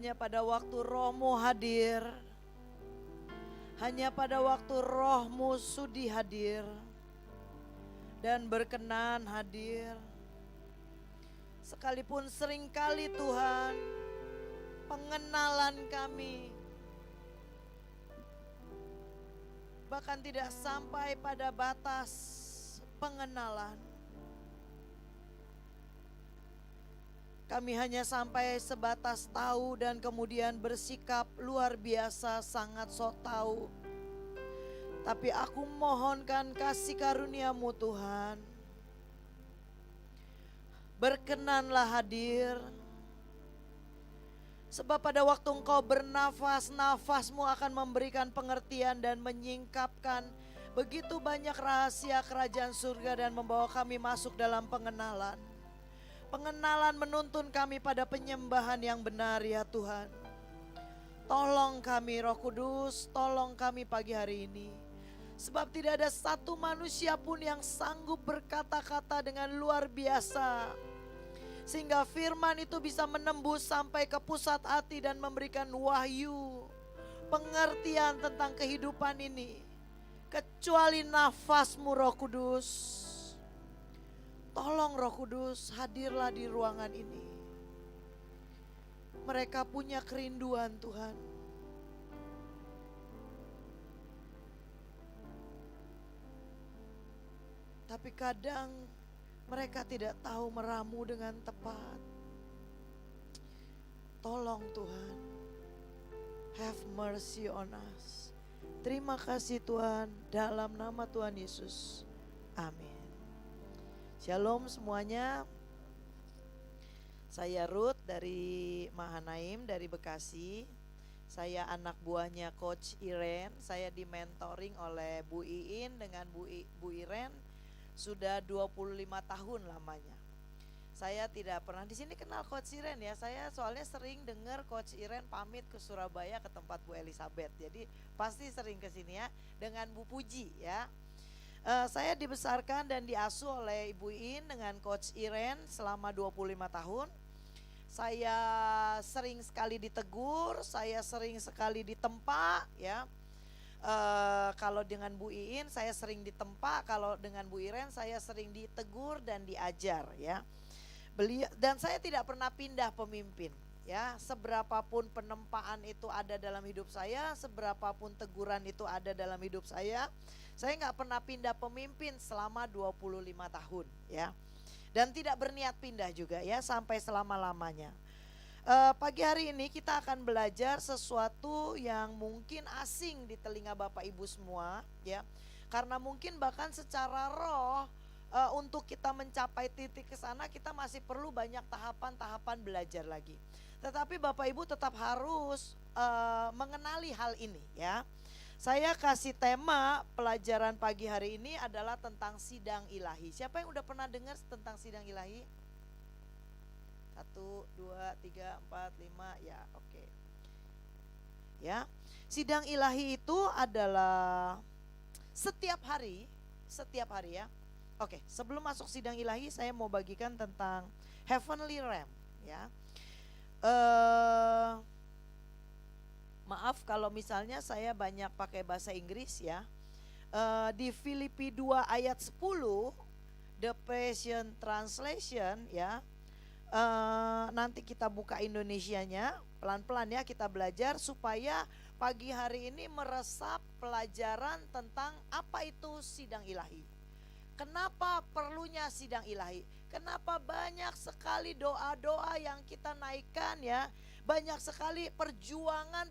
Hanya pada waktu rohmu hadir, hanya pada waktu rohmu sudi hadir dan berkenan hadir. Sekalipun seringkali Tuhan, pengenalan kami bahkan tidak sampai pada batas pengenalan. Kami hanya sampai sebatas tahu dan kemudian bersikap luar biasa sangat sok tahu. Tapi aku mohonkan kasih karunia-Mu Tuhan. Berkenanlah hadir. Sebab pada waktu Engkau bernafas, nafasmu akan memberikan pengertian dan menyingkapkan begitu banyak rahasia kerajaan surga dan membawa kami masuk dalam pengenalan. Pengenalan menuntun kami pada penyembahan yang benar ya Tuhan. Tolong kami Roh Kudus, tolong kami pagi hari ini. Sebab tidak ada satu manusia pun yang sanggup berkata-kata dengan luar biasa. Sehingga firman itu bisa menembus sampai ke pusat hati dan memberikan wahyu, pengertian tentang kehidupan ini. Kecuali nafas-Mu Roh Kudus. Tolong Roh Kudus hadirlah di ruangan ini. Mereka punya kerinduan Tuhan. Tapi kadang mereka tidak tahu meramu dengan tepat. Tolong Tuhan, have mercy on us. Terima kasih Tuhan, dalam nama Tuhan Yesus. Amin. Shalom semuanya. Saya Ruth dari Mahanaim, dari Bekasi. Saya anak buahnya Coach Iren. Saya dimentoring oleh Bu Iin dengan Bu Iren sudah 25 tahun lamanya. Saya tidak pernah di sini kenal Coach Iren ya. Saya soalnya sering dengar Coach Iren pamit ke Surabaya ke tempat Bu Elizabeth. Jadi pasti sering ke sini ya dengan Bu Puji ya. Saya dibesarkan dan diasuh oleh Ibu In dengan Coach Iren selama 25 tahun. Saya sering sekali ditegur, saya sering sekali ditempa ya. Kalau dengan Bu Iin saya sering ditempa, kalau dengan Bu Iren saya sering ditegur dan diajar ya. Dan saya tidak pernah pindah pemimpin ya. Seberapapun penempaan itu ada dalam hidup saya, seberapapun teguran itu ada dalam hidup saya nggak pernah pindah pemimpin selama 25 tahun ya. Dan tidak berniat pindah juga ya sampai selama-lamanya. Pagi hari ini kita akan belajar sesuatu yang mungkin asing di telinga Bapak Ibu semua ya. Karena mungkin bahkan secara roh untuk kita mencapai titik ke sana kita masih perlu banyak tahapan-tahapan belajar lagi. Tetapi Bapak Ibu tetap harus mengenali hal ini ya. Saya kasih tema pelajaran pagi hari ini adalah tentang sidang ilahi. Siapa yang udah pernah dengar tentang sidang ilahi? 1, 2, 3, 4, 5 ya oke. Ya, sidang ilahi itu adalah setiap hari ya. Oke, sebelum masuk sidang ilahi saya mau bagikan tentang heavenly realm ya. Maaf kalau misalnya saya banyak pakai bahasa Inggris ya. Di Filipi 2 ayat 10 The Passion Translation ya. Nanti kita buka Indonesianya pelan-pelan ya, kita belajar supaya pagi hari ini meresap pelajaran tentang apa itu sidang ilahi. Kenapa perlunya sidang ilahi? Kenapa banyak sekali doa-doa yang kita naikkan ya. Banyak sekali perjuangan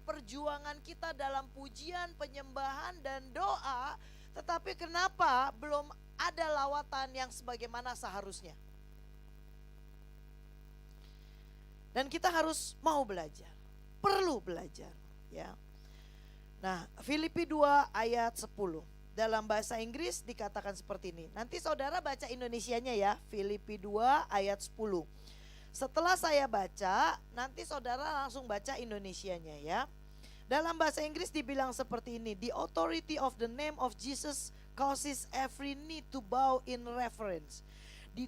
kita dalam pujian, penyembahan dan doa. Tetapi kenapa belum ada lawatan yang sebagaimana seharusnya? Dan kita harus mau belajar, perlu belajar ya. Nah, Filipi 2 ayat 10 dalam bahasa Inggris dikatakan seperti ini. Nanti saudara baca Indonesianya ya, Filipi 2 ayat 10. Setelah saya baca, nanti saudara langsung baca Indonesianya ya. Dalam bahasa Inggris dibilang seperti ini, the authority of the name of Jesus causes every knee to bow in reverence. The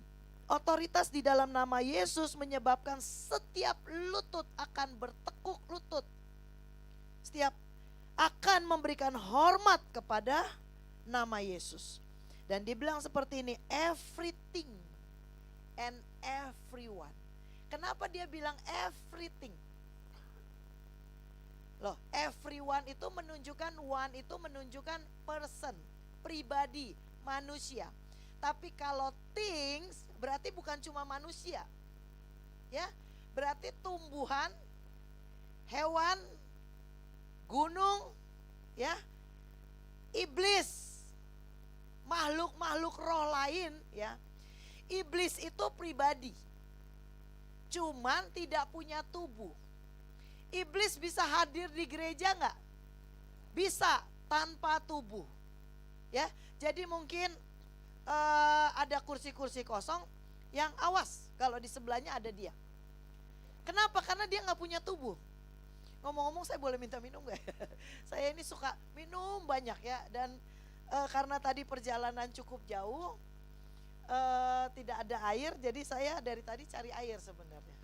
Otoritas di dalam nama Yesus menyebabkan setiap lutut akan bertekuk lutut. Setiap akan memberikan hormat kepada nama Yesus. Dan dibilang seperti ini, everything and everyone. Kenapa dia bilang everything? Loh, everyone itu menunjukkan, one itu menunjukkan person, pribadi, manusia. Tapi kalau things berarti bukan cuma manusia. Ya, berarti tumbuhan, hewan, gunung, ya, iblis, makhluk-makhluk roh lain, ya. Iblis itu pribadi, cuman tidak punya tubuh. Iblis bisa hadir di gereja nggak? Bisa, tanpa tubuh. Ya, jadi mungkin ada kursi-kursi kosong yang awas kalau di sebelahnya ada dia. Kenapa? Karena dia nggak punya tubuh. Ngomong-ngomong, saya boleh minta minum nggak? Saya ini suka minum banyak ya, dan karena tadi perjalanan cukup jauh, tidak ada air, jadi saya dari tadi cari air sebenarnya.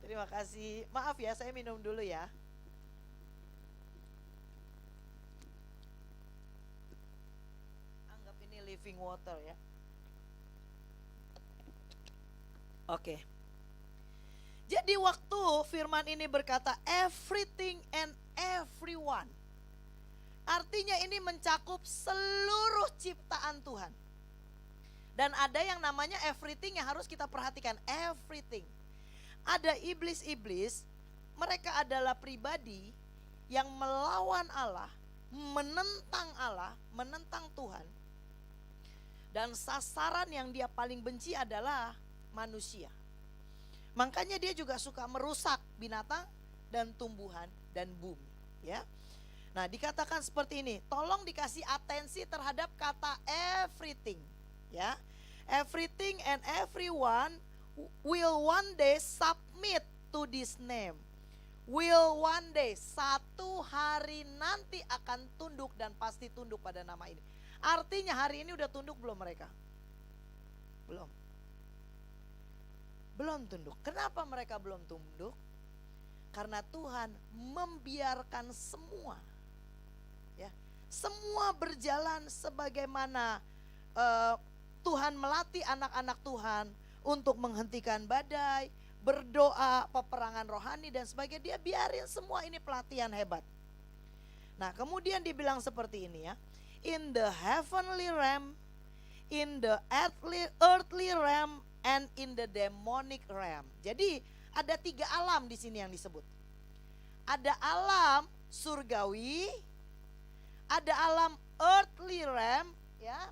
Terima kasih. Maaf ya, saya minum dulu ya. Anggap ini living water ya. Oke. Jadi waktu firman ini berkata everything and everyone, artinya ini mencakup seluruh ciptaan Tuhan. Dan ada yang namanya everything yang harus kita perhatikan, everything. Ada iblis-iblis, mereka adalah pribadi yang melawan Allah, menentang Tuhan. Dan sasaran yang dia paling benci adalah manusia. Makanya dia juga suka merusak binatang dan tumbuhan dan bumi, ya. Nah, dikatakan seperti ini, tolong dikasih atensi terhadap kata everything, ya. Everything and everyone will one day submit to this name. Will one day, satu hari nanti akan tunduk dan pasti tunduk pada nama ini. Artinya hari ini udah tunduk belum mereka? Belum. Belum tunduk. Kenapa mereka belum tunduk? Karena Tuhan membiarkan semua, ya, semua berjalan sebagaimana Tuhan melatih anak-anak Tuhan untuk menghentikan badai, berdoa, peperangan rohani dan sebagainya. Dia biarin semua ini pelatihan hebat. Nah, kemudian dibilang seperti ini ya, in the heavenly realm, in the earthly realm, and in the demonic realm. Jadi ada 3 alam di sini yang disebut. Ada alam surgawi, ada alam earthly realm, ya,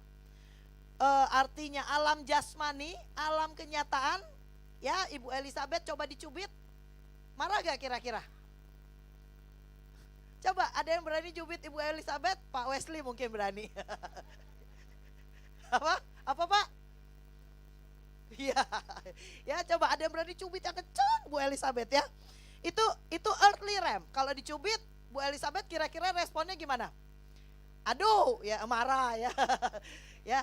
artinya alam jasmani, alam kenyataan. Ya, Ibu Elizabeth coba dicubit, marah gak kira-kira? Coba, ada yang berani cubit Ibu Elizabeth? Pak Wesley mungkin berani. Apa Pak? Iya, ya, coba ada yang berani cubit yang kencang Bu Elizabeth ya. Itu earthly realm. Kalau dicubit Bu Elizabeth kira-kira responnya gimana? Aduh, ya marah ya. Ya,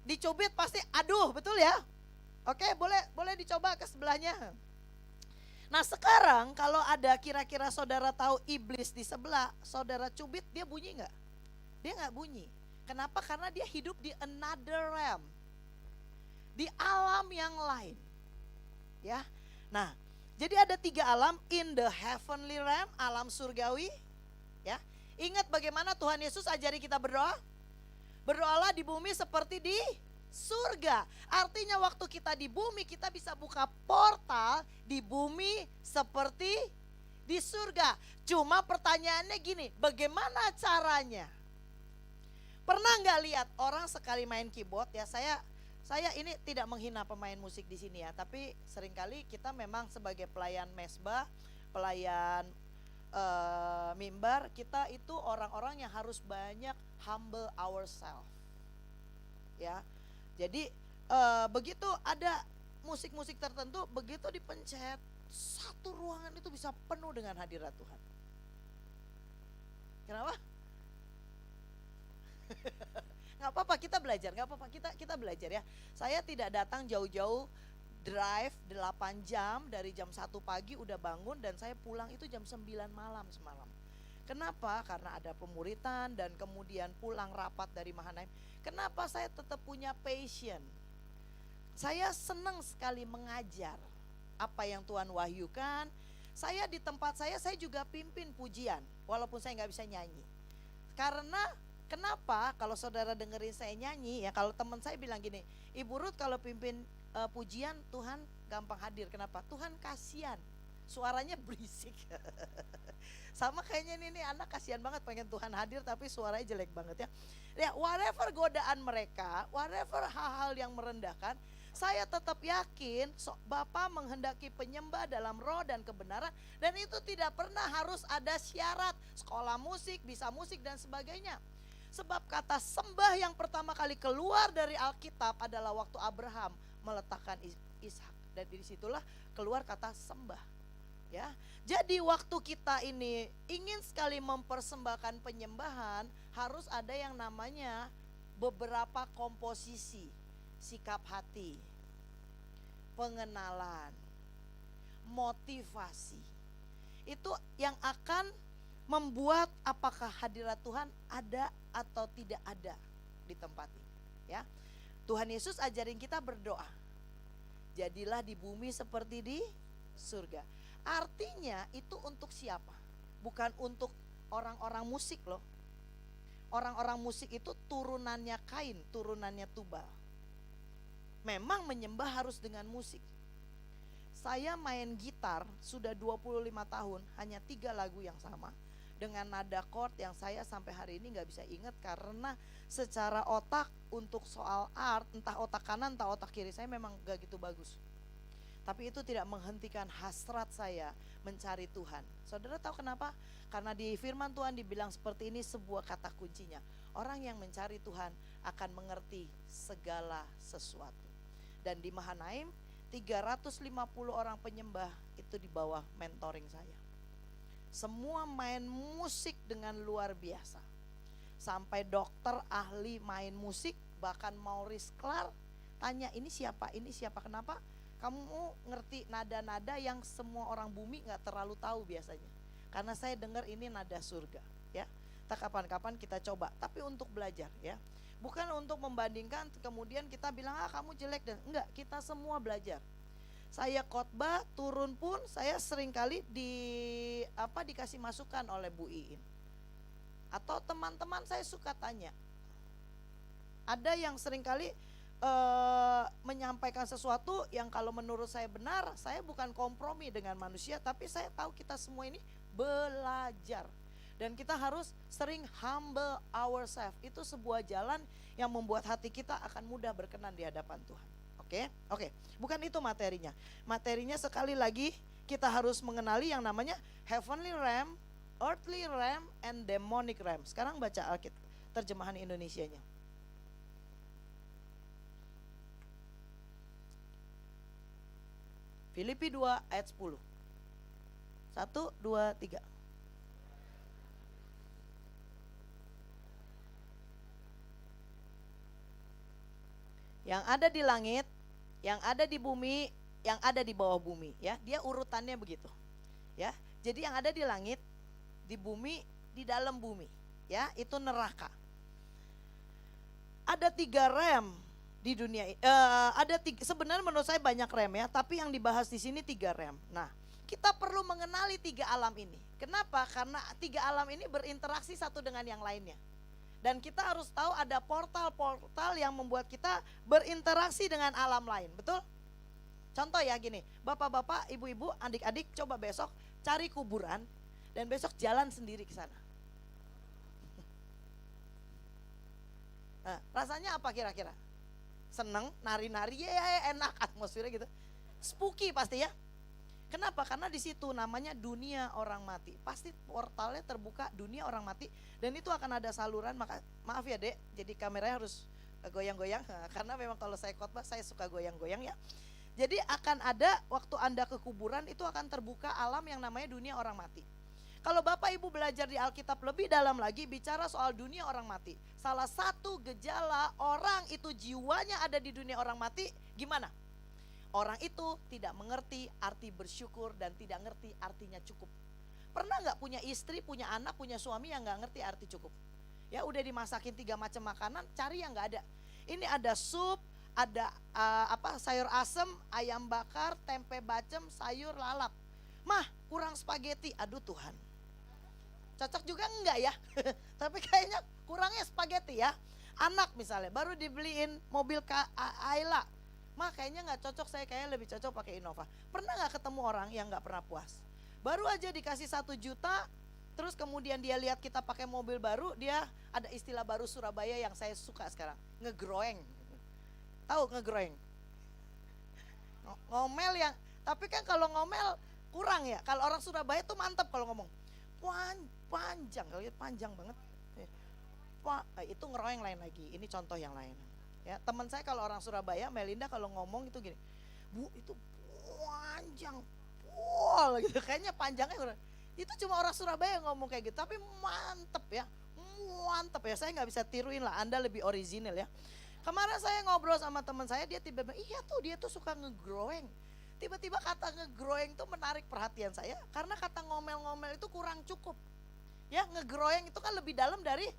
dicubit pasti aduh, betul ya? Oke, boleh dicoba ke sebelahnya. Nah, sekarang kalau ada kira-kira saudara tahu iblis di sebelah, saudara cubit, dia bunyi nggak? Dia nggak bunyi. Kenapa? Karena dia hidup di another realm, di alam yang lain, ya. Nah, jadi ada 3 alam, in the heavenly realm, alam surgawi, ya. Ingat bagaimana Tuhan Yesus ajari kita berdoa? Berdoalah di bumi seperti di surga. Artinya waktu kita di bumi, kita bisa buka portal di bumi seperti di surga. Cuma pertanyaannya gini, bagaimana caranya? Pernah nggak lihat orang sekali main keyboard ya, saya ini tidak menghina pemain musik di sini ya, tapi seringkali kita memang sebagai pelayan mesbah, pelayan mimbar, kita itu orang-orang yang harus banyak humble ourselves, ya. Jadi begitu ada musik-musik tertentu, begitu dipencet, satu ruangan itu bisa penuh dengan hadirat Tuhan. Kenapa? Nggak apa-apa kita belajar, nggak apa-apa kita belajar ya. Saya tidak datang jauh-jauh drive 8 jam dari jam 1 pagi udah bangun dan saya pulang itu jam 9 malam semalam. Kenapa? Karena ada pemuritan dan kemudian pulang rapat dari Mahanaim. Kenapa saya tetap punya passion? Saya senang sekali mengajar apa yang Tuhan wahyukan. Saya di tempat saya juga pimpin pujian walaupun saya nggak bisa nyanyi. Karena kenapa? Kalau saudara dengerin saya nyanyi ya, kalau teman saya bilang gini, Ibu Ruth kalau pimpin pujian Tuhan gampang hadir. Kenapa? Tuhan kasihan, suaranya berisik. Sama kayaknya nih anak kasihan banget pengen Tuhan hadir tapi suaranya jelek banget ya. Ya whatever godaan mereka, whatever hal-hal yang merendahkan, saya tetap yakin Bapa menghendaki penyembah dalam roh dan kebenaran. Dan itu tidak pernah harus ada syarat sekolah musik, bisa musik dan sebagainya. Sebab kata sembah yang pertama kali keluar dari Alkitab adalah waktu Abraham meletakkan Ishak. Dan disitulah keluar kata sembah. Ya, jadi waktu kita ini ingin sekali mempersembahkan penyembahan, harus ada yang namanya beberapa komposisi, sikap hati, pengenalan, motivasi. Itu yang akan membuat apakah hadirat Tuhan ada atau tidak ada di tempat ini. Ya, Tuhan Yesus ajarin kita berdoa. Jadilah di bumi seperti di surga. Artinya itu untuk siapa? Bukan untuk orang-orang musik loh. Orang-orang musik itu turunannya Kain, turunannya Tubal. Memang menyembah harus dengan musik. Saya main gitar sudah 25 tahun, hanya 3 lagu yang sama. Dengan nada chord yang saya sampai hari ini gak bisa ingat. Karena secara otak untuk soal art, entah otak kanan entah otak kiri saya memang gak gitu bagus. Tapi itu tidak menghentikan hasrat saya mencari Tuhan. Saudara tahu kenapa? Karena di firman Tuhan dibilang seperti ini sebuah kata kuncinya. Orang yang mencari Tuhan akan mengerti segala sesuatu. Dan di Mahanaim 350 orang penyembah itu di bawah mentoring saya. Semua main musik dengan luar biasa. Sampai dokter ahli main musik, bahkan Maurice Clark tanya ini siapa, kenapa? Kamu ngerti nada-nada yang semua orang bumi gak terlalu tahu biasanya. Karena saya dengar ini nada surga ya. Kapan-kapan kita coba, tapi untuk belajar ya. Bukan untuk membandingkan kemudian kita bilang kamu jelek dan enggak, kita semua belajar. Saya khotbah turun pun saya seringkali dikasih masukan oleh Bu Iin. Atau teman-teman saya suka tanya. Ada yang seringkali menyampaikan sesuatu yang kalau menurut saya benar, saya bukan kompromi dengan manusia, tapi saya tahu kita semua ini belajar. Dan kita harus sering humble ourselves. Itu sebuah jalan yang membuat hati kita akan mudah berkenan di hadapan Tuhan. Oke. Bukan itu materinya. Materinya sekali lagi kita harus mengenali yang namanya heavenly realm, earthly realm, and demonic realm. Sekarang baca Alkitab terjemahan Indonesianya. Filipi 2 ayat 10. 1, 2, 3. Yang ada di langit, yang ada di bumi, yang ada di bawah bumi ya. Dia urutannya begitu. Ya. Jadi yang ada di langit, di bumi, di dalam bumi ya, itu neraka. Ada 3 realm di dunia. Sebenarnya menurut saya banyak realm ya, tapi yang dibahas di sini 3 realm. Nah, kita perlu mengenali 3 alam ini. Kenapa? Karena 3 alam ini berinteraksi satu dengan yang lainnya. Dan kita harus tahu ada portal-portal yang membuat kita berinteraksi dengan alam lain, betul? Contoh ya gini, bapak-bapak, ibu-ibu, adik-adik coba besok cari kuburan dan besok jalan sendiri ke sana. Nah, rasanya apa kira-kira? Seneng, nari-nari, enak atmosfernya gitu. Spooky pasti ya. Kenapa? Karena di situ namanya dunia orang mati. Pasti portalnya terbuka dunia orang mati dan itu akan ada saluran. Maaf ya Dek, jadi kameranya harus goyang-goyang karena memang kalau saya khotbah saya suka goyang-goyang ya. Jadi akan ada waktu Anda ke kuburan itu akan terbuka alam yang namanya dunia orang mati. Kalau Bapak Ibu belajar di Alkitab lebih dalam lagi bicara soal dunia orang mati. Salah satu gejala orang itu jiwanya ada di dunia orang mati gimana? Orang itu tidak mengerti arti bersyukur dan tidak ngerti artinya cukup. Pernah gak punya istri, punya anak, punya suami yang gak ngerti arti cukup? Ya udah dimasakin 3 macam makanan, cari yang gak ada. Ini ada sup, ada sayur asem, ayam bakar, tempe bacem, sayur lalap. Mah kurang spaghetti, aduh Tuhan. Cocok juga enggak ya? Tapi kayaknya kurangnya spaghetti ya. Anak misalnya baru dibeliin mobil Ayla, mah kayaknya nggak cocok, saya kayaknya lebih cocok pakai Innova. Pernah nggak ketemu orang yang nggak pernah puas? Baru aja dikasih 1 juta, terus kemudian dia lihat kita pakai mobil baru, dia ada istilah baru Surabaya yang saya suka sekarang, ngegroeng. Tahu ngegroeng? Ngomel yang, tapi kan kalau ngomel kurang ya. Kalau orang Surabaya tuh mantap kalau ngomong. Panjang, kalau panjang banget. Itu ngeroeng lain lagi. Ini contoh yang lain. Ya, teman saya kalau orang Surabaya, Melinda kalau ngomong itu gini, Bu itu panjang, pol gitu. Kayaknya panjangnya itu cuma orang Surabaya yang ngomong kayak gitu. Tapi mantep ya, mantep ya. Saya nggak bisa tiruin lah. Anda lebih original ya. Kemarin saya ngobrol sama teman saya, dia tiba-tiba, iya tuh dia tuh suka ngegrowing. Tiba-tiba kata ngegrowing itu menarik perhatian saya, karena kata ngomel-ngomel itu kurang cukup. Ya, ngegrowing itu kan lebih dalam dari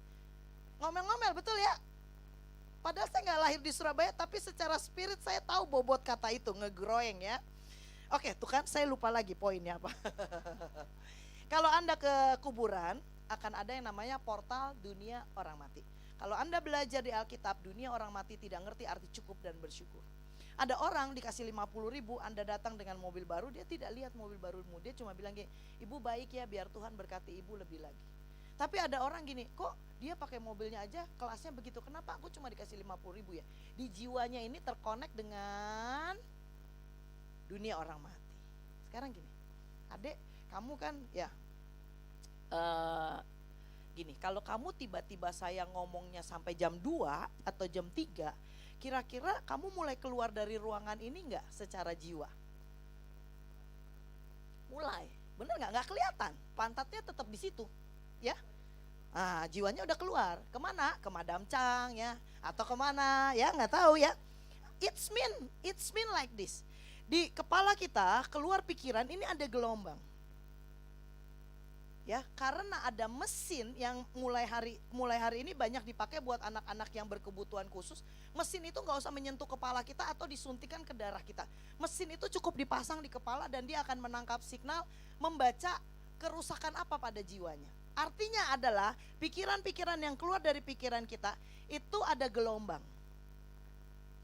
ngomel-ngomel, betul ya? Padahal saya nggak lahir di Surabaya, tapi secara spirit saya tahu bobot kata itu, ngegrowing ya. Oke, tuh kan saya lupa lagi poinnya apa. Kalau Anda ke kuburan, akan ada yang namanya portal dunia orang mati. Kalau Anda belajar di Alkitab, dunia orang mati tidak ngerti arti cukup dan bersyukur. Ada orang dikasih 50.000, Anda datang dengan mobil baru, dia tidak lihat mobil barumu, dia cuma bilang gini, ibu baik ya, biar Tuhan berkati ibu lebih lagi. Tapi ada orang gini, kok dia pakai mobilnya aja kelasnya begitu, kenapa aku cuma dikasih 50.000 ya? Di jiwanya ini terkonek dengan dunia orang mati. Sekarang gini, adek kamu kan ya gini, kalau kamu tiba-tiba saya ngomongnya sampai jam 2 atau jam 3, kira-kira kamu mulai keluar dari ruangan ini enggak secara jiwa? Mulai, bener nggak? Nggak kelihatan, pantatnya tetap di situ, ya. Ah, jiwanya udah keluar, kemana? Ke Madam Chang ya, atau kemana ya? Nggak tahu ya. It's mean like this. Di kepala kita keluar pikiran ini ada gelombang. Ya, karena ada mesin yang mulai hari ini banyak dipakai buat anak-anak yang berkebutuhan khusus. Mesin itu nggak usah menyentuh kepala kita atau disuntikan ke darah kita. Mesin itu cukup dipasang di kepala dan dia akan menangkap signal, membaca kerusakan apa pada jiwanya. Artinya adalah pikiran-pikiran yang keluar dari pikiran kita itu ada gelombang.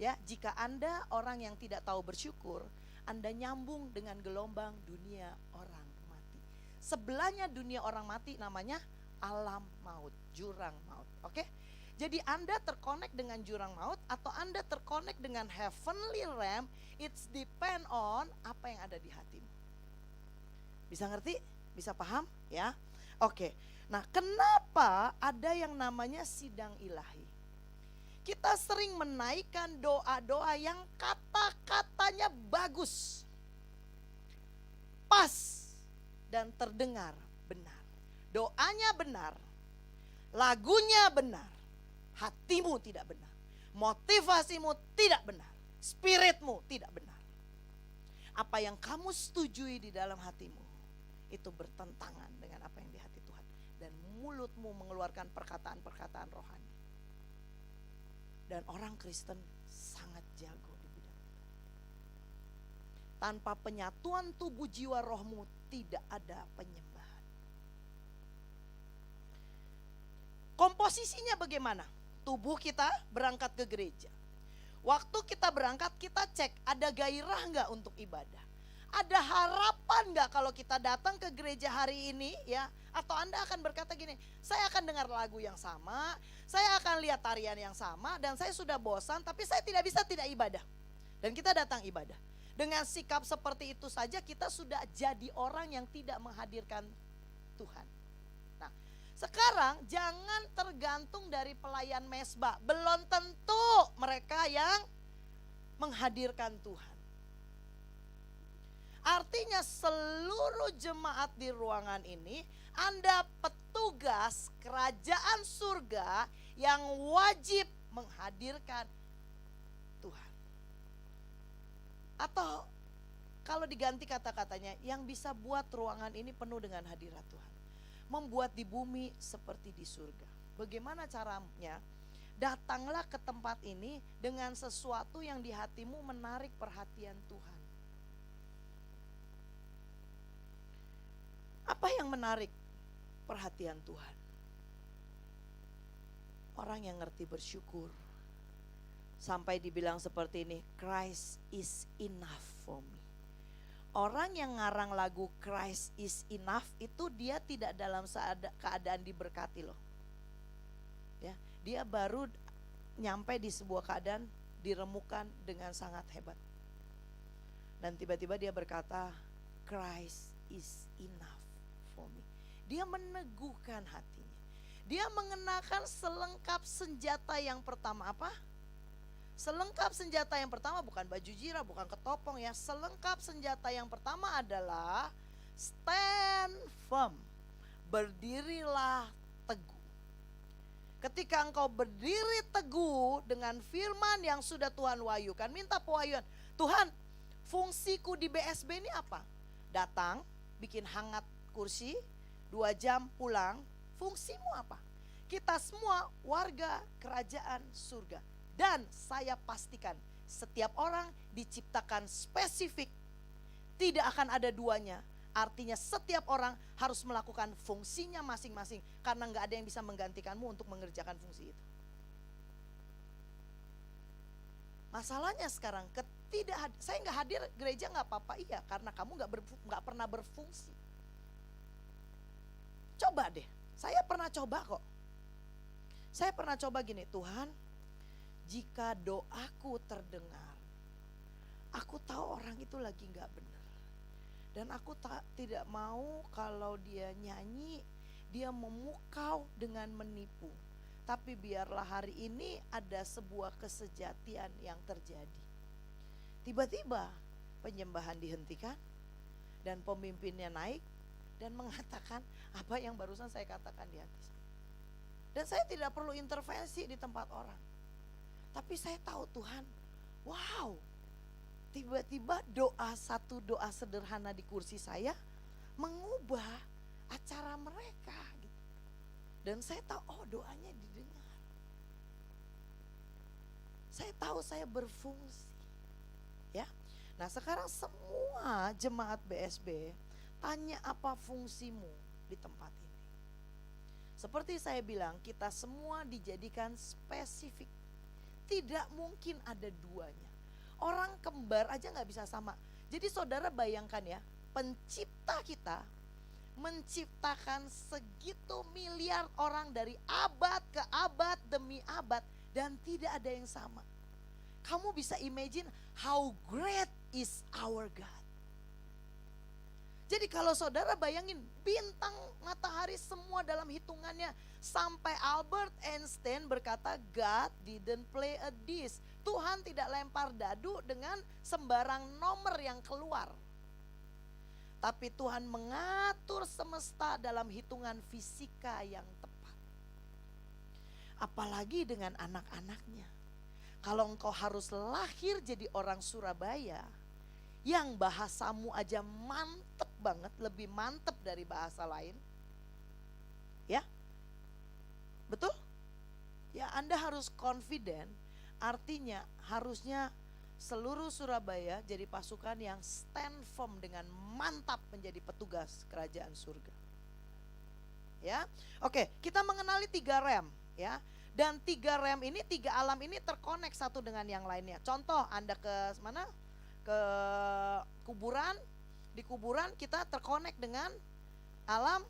Ya, jika Anda orang yang tidak tahu bersyukur, Anda nyambung dengan gelombang dunia orang. Sebelahnya dunia orang mati namanya alam maut, jurang maut. Oke? Jadi Anda terkonek dengan jurang maut atau Anda terkonek dengan heavenly realm, it's depend on apa yang ada di hatimu. Bisa ngerti? Bisa paham? Ya. Oke. Nah, kenapa ada yang namanya sidang ilahi? Kita sering menaikkan doa-doa yang kata-katanya bagus, pas, dan terdengar benar. Doanya benar, lagunya benar, hatimu tidak benar, motivasimu tidak benar, spiritmu tidak benar. Apa yang kamu setujui di dalam hatimu itu bertentangan dengan apa yang di hati Tuhan, dan mulutmu mengeluarkan perkataan-perkataan rohani. Dan orang Kristen sangat jago di bidang itu. Tanpa penyatuan tubuh jiwa rohmu tidak ada penyembahan. Komposisinya bagaimana? Tubuh kita berangkat ke gereja. Waktu kita berangkat kita cek ada gairah enggak untuk ibadah. Ada harapan enggak kalau kita datang ke gereja hari ini ya? Atau Anda akan berkata gini, saya akan dengar lagu yang sama, saya akan lihat tarian yang sama, dan saya sudah bosan tapi saya tidak bisa tidak ibadah. Dan kita datang ibadah. Dengan sikap seperti itu saja kita sudah jadi orang yang tidak menghadirkan Tuhan. Nah, sekarang jangan tergantung dari pelayan mesbah. Belum tentu mereka yang menghadirkan Tuhan. Artinya seluruh jemaat di ruangan ini, Anda petugas kerajaan surga yang wajib menghadirkan Tuhan. Atau kalau diganti kata-katanya, yang bisa buat ruangan ini penuh dengan hadirat Tuhan. Membuat di bumi seperti di surga. Bagaimana caranya? Datanglah ke tempat ini dengan sesuatu yang di hatimu menarik perhatian Tuhan. Apa yang menarik perhatian Tuhan? Orang yang ngerti bersyukur. Sampai dibilang seperti ini, Christ is enough for me. Orang yang ngarang lagu Christ is enough itu dia tidak dalam keadaan diberkati loh. Ya, dia baru nyampe di sebuah keadaan diremukan dengan sangat hebat. Dan tiba-tiba dia berkata, Christ is enough for me. Dia meneguhkan hatinya. Dia mengenakan selengkap senjata yang pertama apa? Selengkap senjata yang pertama bukan baju jira, bukan ketopong ya. Selengkap senjata yang pertama adalah stand firm. Berdirilah teguh. Ketika engkau berdiri teguh dengan firman yang sudah Tuhan wahyukan, minta pewahyuan. Tuhan, fungsiku di BSB ini apa? Datang, bikin hangat kursi, 2 jam pulang. Fungsimu apa? Kita semua warga kerajaan surga. Dan saya pastikan setiap orang diciptakan spesifik. Tidak akan ada duanya. Artinya setiap orang harus melakukan fungsinya masing-masing. Karena gak ada yang bisa menggantikanmu untuk mengerjakan fungsi itu. Masalahnya sekarang saya gak hadir gereja gak apa-apa. Iya, karena kamu gak pernah berfungsi. Coba deh, saya pernah coba kok. Saya pernah coba gini, Tuhan, jika doaku terdengar, aku tahu orang itu lagi gak benar. Dan aku tidak mau kalau dia nyanyi, dia memukau dengan menipu. Tapi biarlah hari ini ada sebuah kesejatian yang terjadi. Tiba-tiba penyembahan dihentikan dan pemimpinnya naik dan mengatakan apa yang barusan saya katakan di hati saya. Dan saya tidak perlu intervensi di tempat orang. Tapi saya tahu Tuhan, wow, tiba-tiba satu doa sederhana di kursi saya mengubah acara mereka. Gitu. Dan saya tahu, oh doanya didengar. Saya tahu saya berfungsi. Ya, nah sekarang semua jemaat BSB tanya apa fungsimu di tempat ini. Seperti saya bilang, kita semua dijadikan spesifik. Tidak mungkin ada duanya. Orang kembar aja gak bisa sama. Jadi saudara bayangkan ya, pencipta kita menciptakan segitu miliar orang dari abad ke abad demi abad. Dan tidak ada yang sama. Kamu bisa imagine how great is our God. Jadi kalau saudara bayangin bintang matahari semua dalam hitungannya. Sampai Albert Einstein berkata God didn't play a dice. Tuhan tidak lempar dadu dengan sembarang nomor yang keluar. Tapi Tuhan mengatur semesta dalam hitungan fisika yang tepat. Apalagi dengan anak-anaknya. Kalau engkau harus lahir jadi orang Surabaya yang bahasamu aja mantep banget, lebih mantep dari bahasa lain. Ya, betul? Ya, Anda harus confident, artinya harusnya seluruh Surabaya jadi pasukan yang stand firm dengan mantap menjadi petugas kerajaan surga. Ya, oke, kita mengenali 3 rem, ya. Dan 3 rem ini, 3 alam ini terkonek satu dengan yang lainnya. Contoh, Anda ke mana? Ke kuburan, di kuburan kita terkonek dengan alam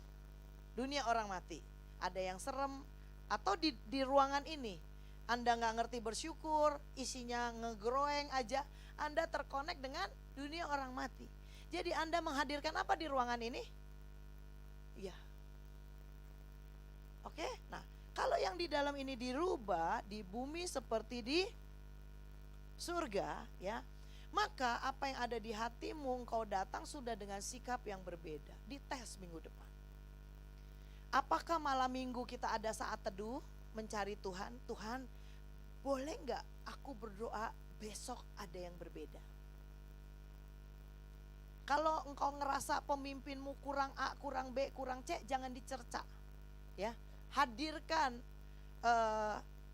dunia orang mati. Ada yang serem, atau di ruangan ini Anda gak ngerti bersyukur, isinya ngegroeng aja, Anda terkonek dengan dunia orang mati. Jadi Anda menghadirkan apa di ruangan ini? Iya. Oke, nah kalau yang di dalam ini dirubah, di bumi seperti di surga, ya, Maka apa yang ada di hatimu, engkau datang sudah dengan sikap yang berbeda. Dites minggu depan. Apakah malam minggu kita ada saat teduh mencari Tuhan? Tuhan, boleh gak aku berdoa besok ada yang berbeda? Kalau engkau ngerasa pemimpinmu kurang A, kurang B, kurang C, jangan dicerca. Ya, hadirkan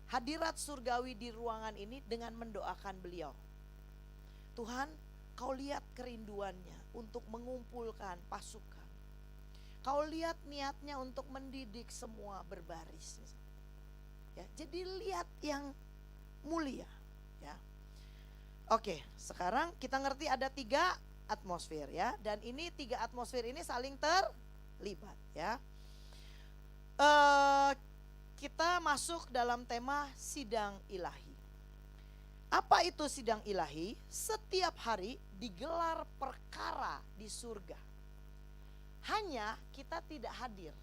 hadirat surgawi di ruangan ini dengan mendoakan beliau. Tuhan, kau lihat kerinduannya untuk mengumpulkan pasukan. Kau lihat niatnya untuk mendidik semua berbaris. Ya, jadi lihat yang mulia. Ya. Oke, sekarang kita ngerti ada 3 atmosfer ya. Dan ini 3 atmosfer ini saling terlibat ya. Kita masuk dalam tema sidang ilahi. Apa itu sidang ilahi? Setiap hari digelar perkara di surga. Hanya kita tidak hadir.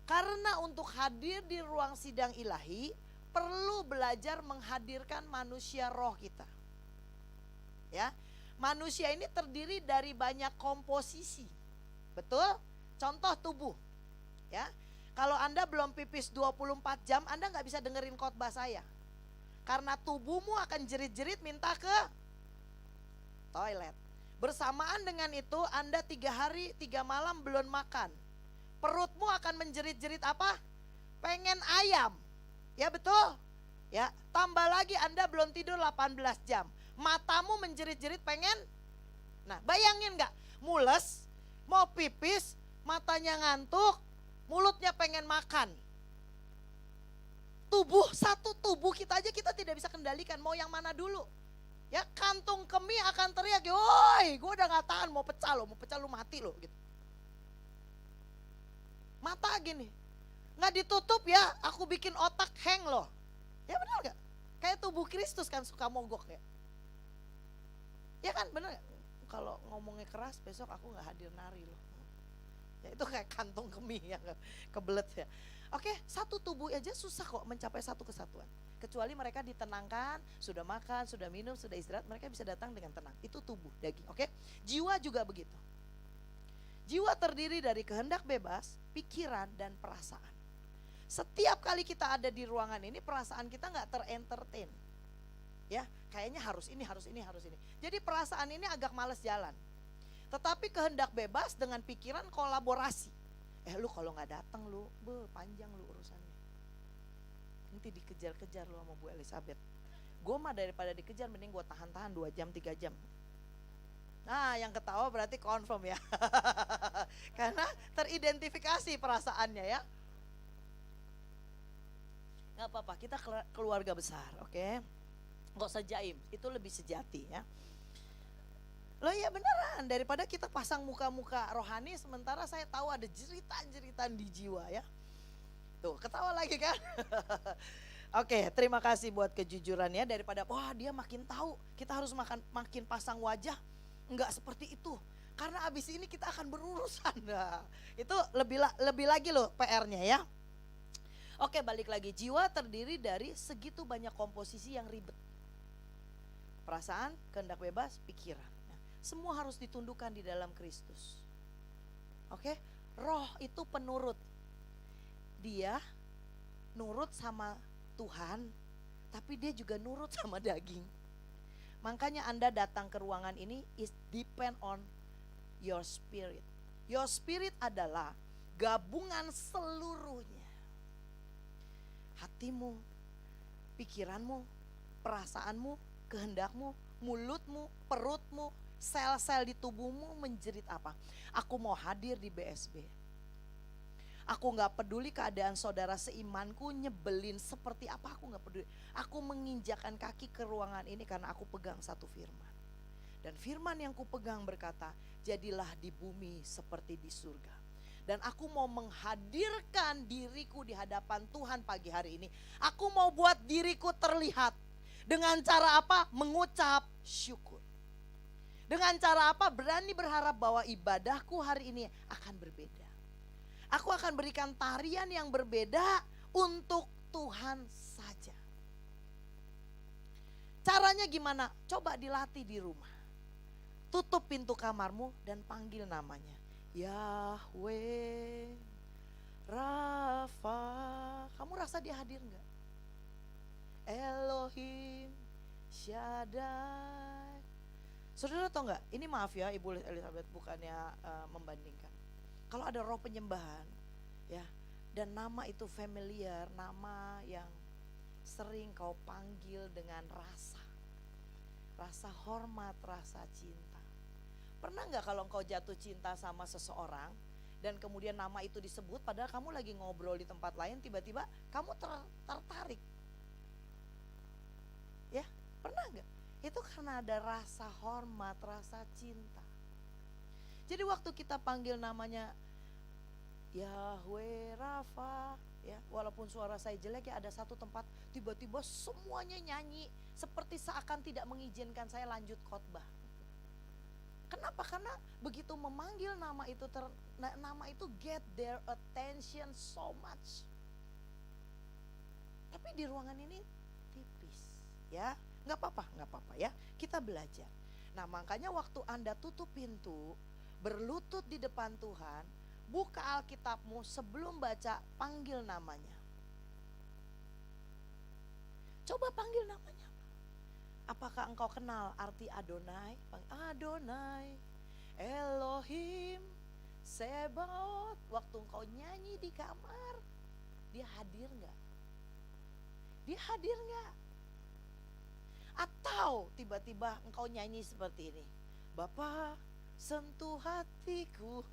Karena untuk hadir di ruang sidang ilahi perlu belajar menghadirkan manusia roh kita. Ya. Manusia ini terdiri dari banyak komposisi. Betul? Contoh tubuh. Ya. Kalau Anda belum pipis 24 jam, Anda gak bisa dengerin khotbah saya. Karena tubuhmu akan jerit-jerit minta ke toilet. Bersamaan dengan itu Anda 3 hari 3 malam belum makan. Perutmu akan menjerit-jerit apa? Pengen ayam. Ya betul? Ya, tambah lagi Anda belum tidur 18 jam. Matamu menjerit-jerit pengen. Nah, bayangin gak? Mules, mau pipis, matanya ngantuk, mulutnya pengen makan. Satu tubuh kita aja kita tidak bisa kendalikan. Mau yang mana dulu? Ya, kantung kemih akan teriak, "Woi, gue udah gak tahan, mau pecah lo mati lo," gitu. Mata gini, gak ditutup ya, aku bikin otak hang loh. Ya benar gak? Kayak tubuh Kristus kan suka mogok ya. Ya kan benar gak? Kalau ngomongnya keras besok aku gak hadir nari loh. Ya itu kayak kantung kemih ya, kebelet ya. Oke, satu tubuh aja susah kok mencapai satu kesatuan. Kecuali mereka ditenangkan, sudah makan, sudah minum, sudah istirahat, mereka bisa datang dengan tenang. Itu tubuh, daging, oke? Jiwa juga begitu. Jiwa terdiri dari kehendak bebas, pikiran, dan perasaan. Setiap kali kita ada di ruangan ini, perasaan kita gak terentertain. Ya, kayaknya harus ini. Jadi perasaan ini agak males jalan. Tetapi kehendak bebas dengan pikiran kolaborasi. Lu kalau gak datang lu, panjang lu urusannya. Nanti dikejar-kejar lu sama Bu Elizabeth. Gue mah daripada dikejar mending gue tahan-tahan 2 jam 3 jam. Nah yang ketawa berarti confirm ya. Karena teridentifikasi perasaannya ya. Gak apa-apa, kita keluarga besar, oke? Gak usah jaim, itu lebih sejati ya. Loh ya beneran, daripada kita pasang muka-muka rohani sementara saya tahu ada jeritan-jeritan di jiwa ya. Tuh ketawa lagi kan. Oke, terima kasih buat kejujurannya. Daripada wah dia makin tahu kita harus makin pasang wajah. Enggak seperti itu, karena abis ini kita akan berurusan. Nah, itu lebih lagi loh PR-nya ya. Oke, balik lagi, jiwa terdiri dari segitu banyak komposisi yang ribet. Perasaan, kehendak bebas, pikiran. Semua harus ditundukkan di dalam Kristus. Oke, roh itu penurut. Dia nurut sama Tuhan, tapi dia juga nurut sama daging. Makanya Anda datang ke ruangan ini is depend on your spirit. Your spirit adalah gabungan seluruhnya. Hatimu, pikiranmu, perasaanmu, kehendakmu, mulutmu, perutmu, sel-sel di tubuhmu menjerit apa? Aku mau hadir di BSB. Aku gak peduli keadaan saudara seimanku nyebelin seperti apa, aku gak peduli. Aku menginjakkan kaki ke ruangan ini karena aku pegang satu firman. Dan firman yang kupegang berkata, jadilah di bumi seperti di surga. Dan aku mau menghadirkan diriku di hadapan Tuhan pagi hari ini. Aku mau buat diriku terlihat. Dengan cara apa? Mengucap syukur. Dengan cara apa? Berani berharap bahwa ibadahku hari ini akan berbeda. Aku akan berikan tarian yang berbeda untuk Tuhan saja. Caranya gimana? Coba dilatih di rumah. tutup pintu kamarmu dan panggil namanya. Yahweh, Rafa. Kamu rasa dia hadir enggak? Elohim, Shaddai. Saudara tahu enggak? Ini maaf ya Ibu Elizabeth, bukannya membandingkan. Kalau ada roh penyembahan ya, dan nama itu familiar, nama yang sering kau panggil dengan rasa hormat, rasa cinta. Pernah nggak kalau engkau jatuh cinta sama seseorang dan kemudian nama itu disebut padahal kamu lagi ngobrol di tempat lain, tiba-tiba kamu tertarik? Ya, pernah nggak? Itu karena ada rasa hormat, rasa cinta. Jadi waktu kita panggil namanya Yahweh Rafa, ya, walaupun suara saya jelek ya, ada satu tempat tiba-tiba semuanya nyanyi seperti seakan tidak mengizinkan saya lanjut khotbah. Kenapa? Karena begitu memanggil nama itu nama itu get their attention so much. Tapi di ruangan ini tipis, ya, nggak apa-apa ya. Kita belajar. Nah makanya waktu Anda tutup pintu, berlutut di depan Tuhan, buka Alkitabmu sebelum baca, panggil namanya. Coba panggil namanya. Apakah engkau kenal arti Adonai? Adonai, Elohim, Sebaot. Waktu engkau nyanyi di kamar, dia hadir gak? Dia hadir gak? Atau tiba-tiba engkau nyanyi seperti ini, Bapa sentuh hatiku,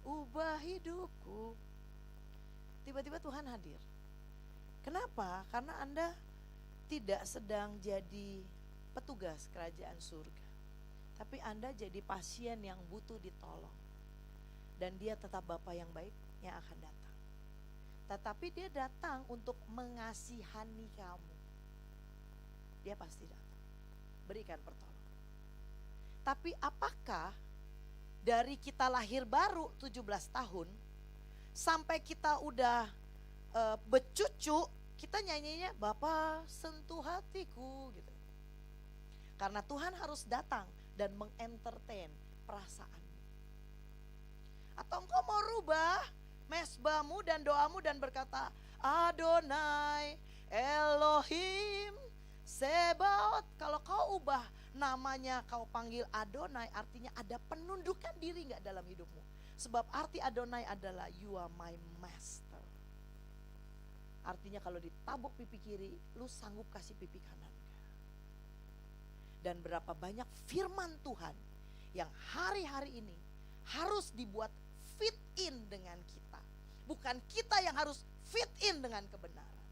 ubah hidupku. Tiba-tiba Tuhan hadir. Kenapa? Karena Anda tidak sedang jadi petugas kerajaan surga, tapi Anda jadi pasien yang butuh ditolong. Dan dia tetap Bapa yang baik yang akan datang. Tetapi dia datang untuk mengasihani kamu. Dia pasti datang, berikan pertolongan. Tapi apakah dari kita lahir baru 17 tahun sampai kita udah becucu, kita nyanyinya Bapa sentuh hatiku gitu. Karena Tuhan harus datang dan mengentertain perasaan. Atau engkau mau rubah mesbahmu dan doamu dan berkata Adonai, Elohim, Sebaot. Kalau kau ubah namanya, kau panggil Adonai, artinya ada penundukan diri gak dalam hidupmu? Sebab arti Adonai adalah you are my master. Artinya kalau ditabuk pipi kiri, lu sanggup kasih pipi kanan. Dan berapa banyak firman Tuhan yang hari-hari ini harus dibuat fit in dengan kita. Bukan kita yang harus fit in dengan kebenaran.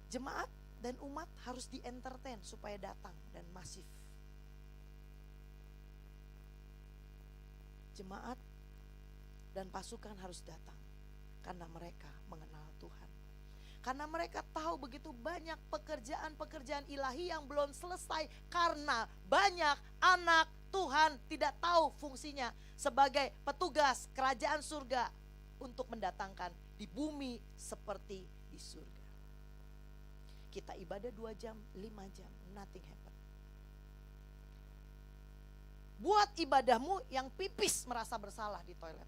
Jemaat dan umat harus di-entertain supaya datang dan masif. Jemaat dan pasukan harus datang karena mereka mengenal Tuhan. Karena mereka tahu begitu banyak pekerjaan-pekerjaan ilahi yang belum selesai karena banyak anak Tuhan tidak tahu fungsinya sebagai petugas kerajaan surga untuk mendatangkan di bumi seperti di surga. Kita ibadah 2 jam, 5 jam, nothing happen. Buat ibadahmu yang pipis merasa bersalah di toilet.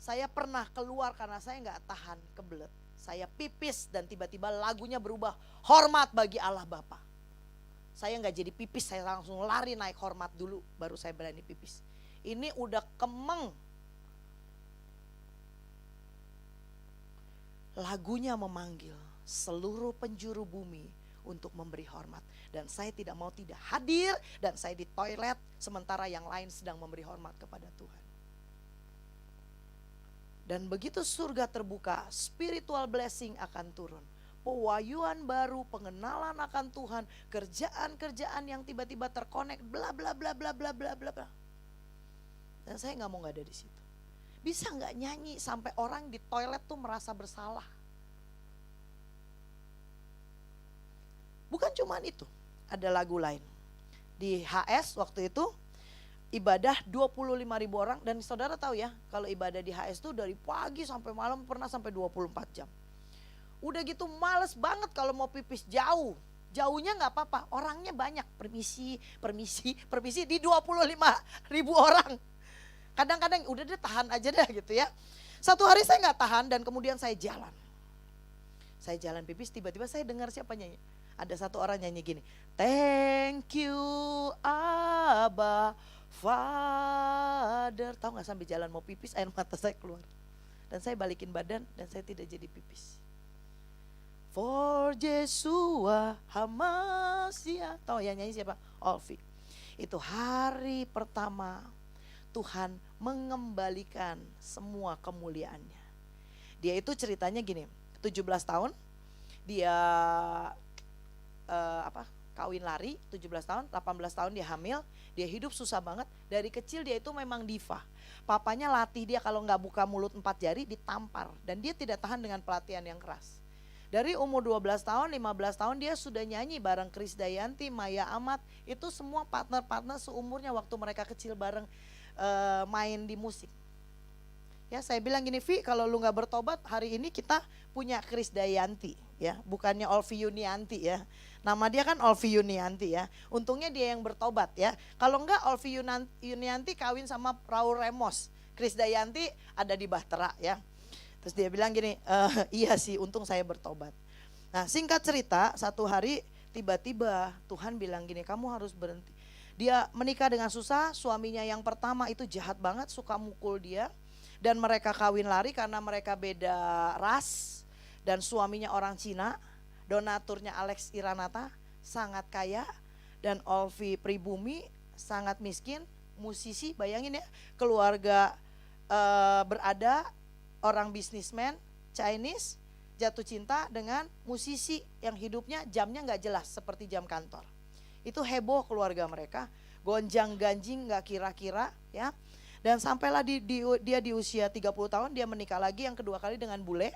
Saya pernah keluar karena saya gak tahan kebelet. Saya pipis dan tiba-tiba lagunya berubah, hormat bagi Allah Bapa. Saya gak jadi pipis, saya langsung lari naik hormat dulu, baru saya berani pipis. Ini udah kemeng. Lagunya memanggil seluruh penjuru bumi untuk memberi hormat. Dan saya tidak mau tidak hadir dan saya di toilet sementara yang lain sedang memberi hormat kepada Tuhan. Dan begitu surga terbuka, spiritual blessing akan turun. Pewahyuan baru, pengenalan akan Tuhan, kerjaan-kerjaan yang tiba-tiba terkonek, bla bla bla bla bla bla bla. Dan saya nggak mau nggak ada di situ. Bisa nggak nyanyi sampai orang di toilet tuh merasa bersalah? Bukan cuman itu, ada lagu lain. Di HS waktu itu ibadah 25.000 orang, dan saudara tahu ya, kalau ibadah di HS itu dari pagi sampai malam, pernah sampai 24 jam. Udah gitu males banget kalau mau pipis jauh Jauhnya nggak apa-apa, orangnya banyak, permisi di 25.000 orang. Kadang-kadang udah deh tahan aja deh gitu ya. Satu hari saya nggak tahan dan kemudian saya jalan. Saya jalan pipis, tiba-tiba saya dengar siapa nyanyi. Ada satu orang nyanyi gini, thank you Abba Father. Tahu nggak, sambil jalan mau pipis air mata saya keluar. Dan saya balikin badan dan saya tidak jadi pipis. For Yeshua Hamasia. Tahu yang nyanyi siapa? Olvi. Itu hari pertama Tuhan mengembalikan semua kemuliaannya. Dia itu ceritanya gini, 17 tahun dia kawin lari, 17 tahun, 18 tahun dia hamil, dia hidup susah banget. Dari kecil dia itu memang diva. Papanya latih dia kalau nggak buka mulut 4 jari ditampar, dan dia tidak tahan dengan pelatihan yang keras. Dari umur 12 tahun, 15 tahun dia sudah nyanyi bareng Krisdayanti, Maya Ahmad, itu semua partner-partner seumurnya waktu mereka kecil bareng main di musik. Ya, saya bilang gini, Vi, kalau lu nggak bertobat, hari ini kita punya Krisdayanti, ya, bukannya Olvi Yunianti ya. Nama dia kan Olvi Yunianti ya. Untungnya dia yang bertobat ya. Kalau enggak, Olvi Yunianti kawin sama Raul Remos, Krisdayanti ada di Bahtera ya. Terus dia bilang gini, iya sih, untung saya bertobat. Nah, singkat cerita, satu hari tiba-tiba Tuhan bilang gini, kamu harus berhenti. Dia menikah dengan susah, suaminya yang pertama itu jahat banget, suka mukul dia. Dan mereka kawin lari karena mereka beda ras. Dan suaminya orang Cina, donaturnya Alex Iranata, sangat kaya. Dan Olvi Pribumi sangat miskin, musisi, bayangin ya, keluarga berada, orang bisnismen Chinese jatuh cinta dengan musisi yang hidupnya jamnya gak jelas seperti jam kantor. Itu heboh keluarga mereka, gonjang ganjing gak kira-kira ya. Dan sampailah dia di usia 30 tahun dia menikah lagi yang kedua kali dengan bule.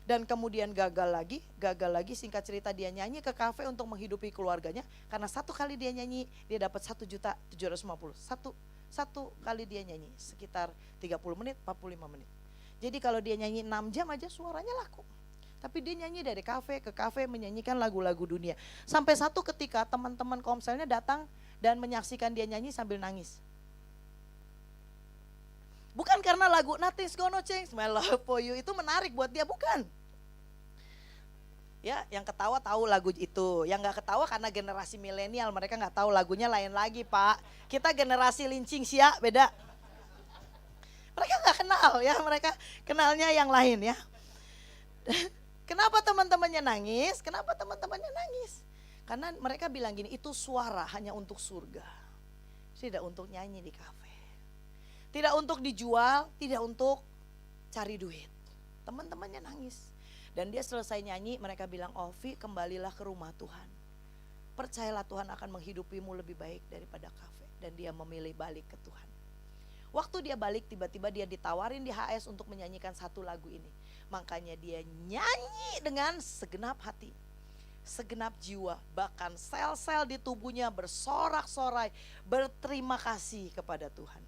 Dan kemudian gagal lagi, singkat cerita dia nyanyi ke kafe untuk menghidupi keluarganya. Karena satu kali dia nyanyi dia dapat 1.750.000. Satu kali dia nyanyi sekitar 30 menit, 45 menit. Jadi kalau dia nyanyi 6 jam aja suaranya laku. Tapi dia nyanyi dari kafe ke kafe menyanyikan lagu-lagu dunia. Sampai satu ketika teman-teman komselnya datang dan menyaksikan dia nyanyi sambil nangis. Bukan karena lagu Nothing's Gonna Change My Love For You itu menarik buat dia, bukan. Ya, yang ketawa tahu lagu itu, yang gak ketawa karena generasi milenial, mereka gak tahu lagunya lain lagi Pak. Kita generasi lincing sia, beda. Mereka gak kenal ya, mereka kenalnya yang lain ya. Kenapa teman-temannya nangis? Karena mereka bilang gini, itu suara hanya untuk surga. Tidak untuk nyanyi di kafe. Tidak untuk dijual, tidak untuk cari duit. Teman-temannya nangis. Dan dia selesai nyanyi, mereka bilang, Olvi kembalilah ke rumah Tuhan. Percayalah Tuhan akan menghidupimu lebih baik daripada kafe. Dan dia memilih balik ke Tuhan. Waktu dia balik tiba-tiba dia ditawarin di HS untuk menyanyikan satu lagu ini. Makanya dia nyanyi dengan segenap hati, segenap jiwa. Bahkan sel-sel di tubuhnya bersorak-sorai berterima kasih kepada Tuhan.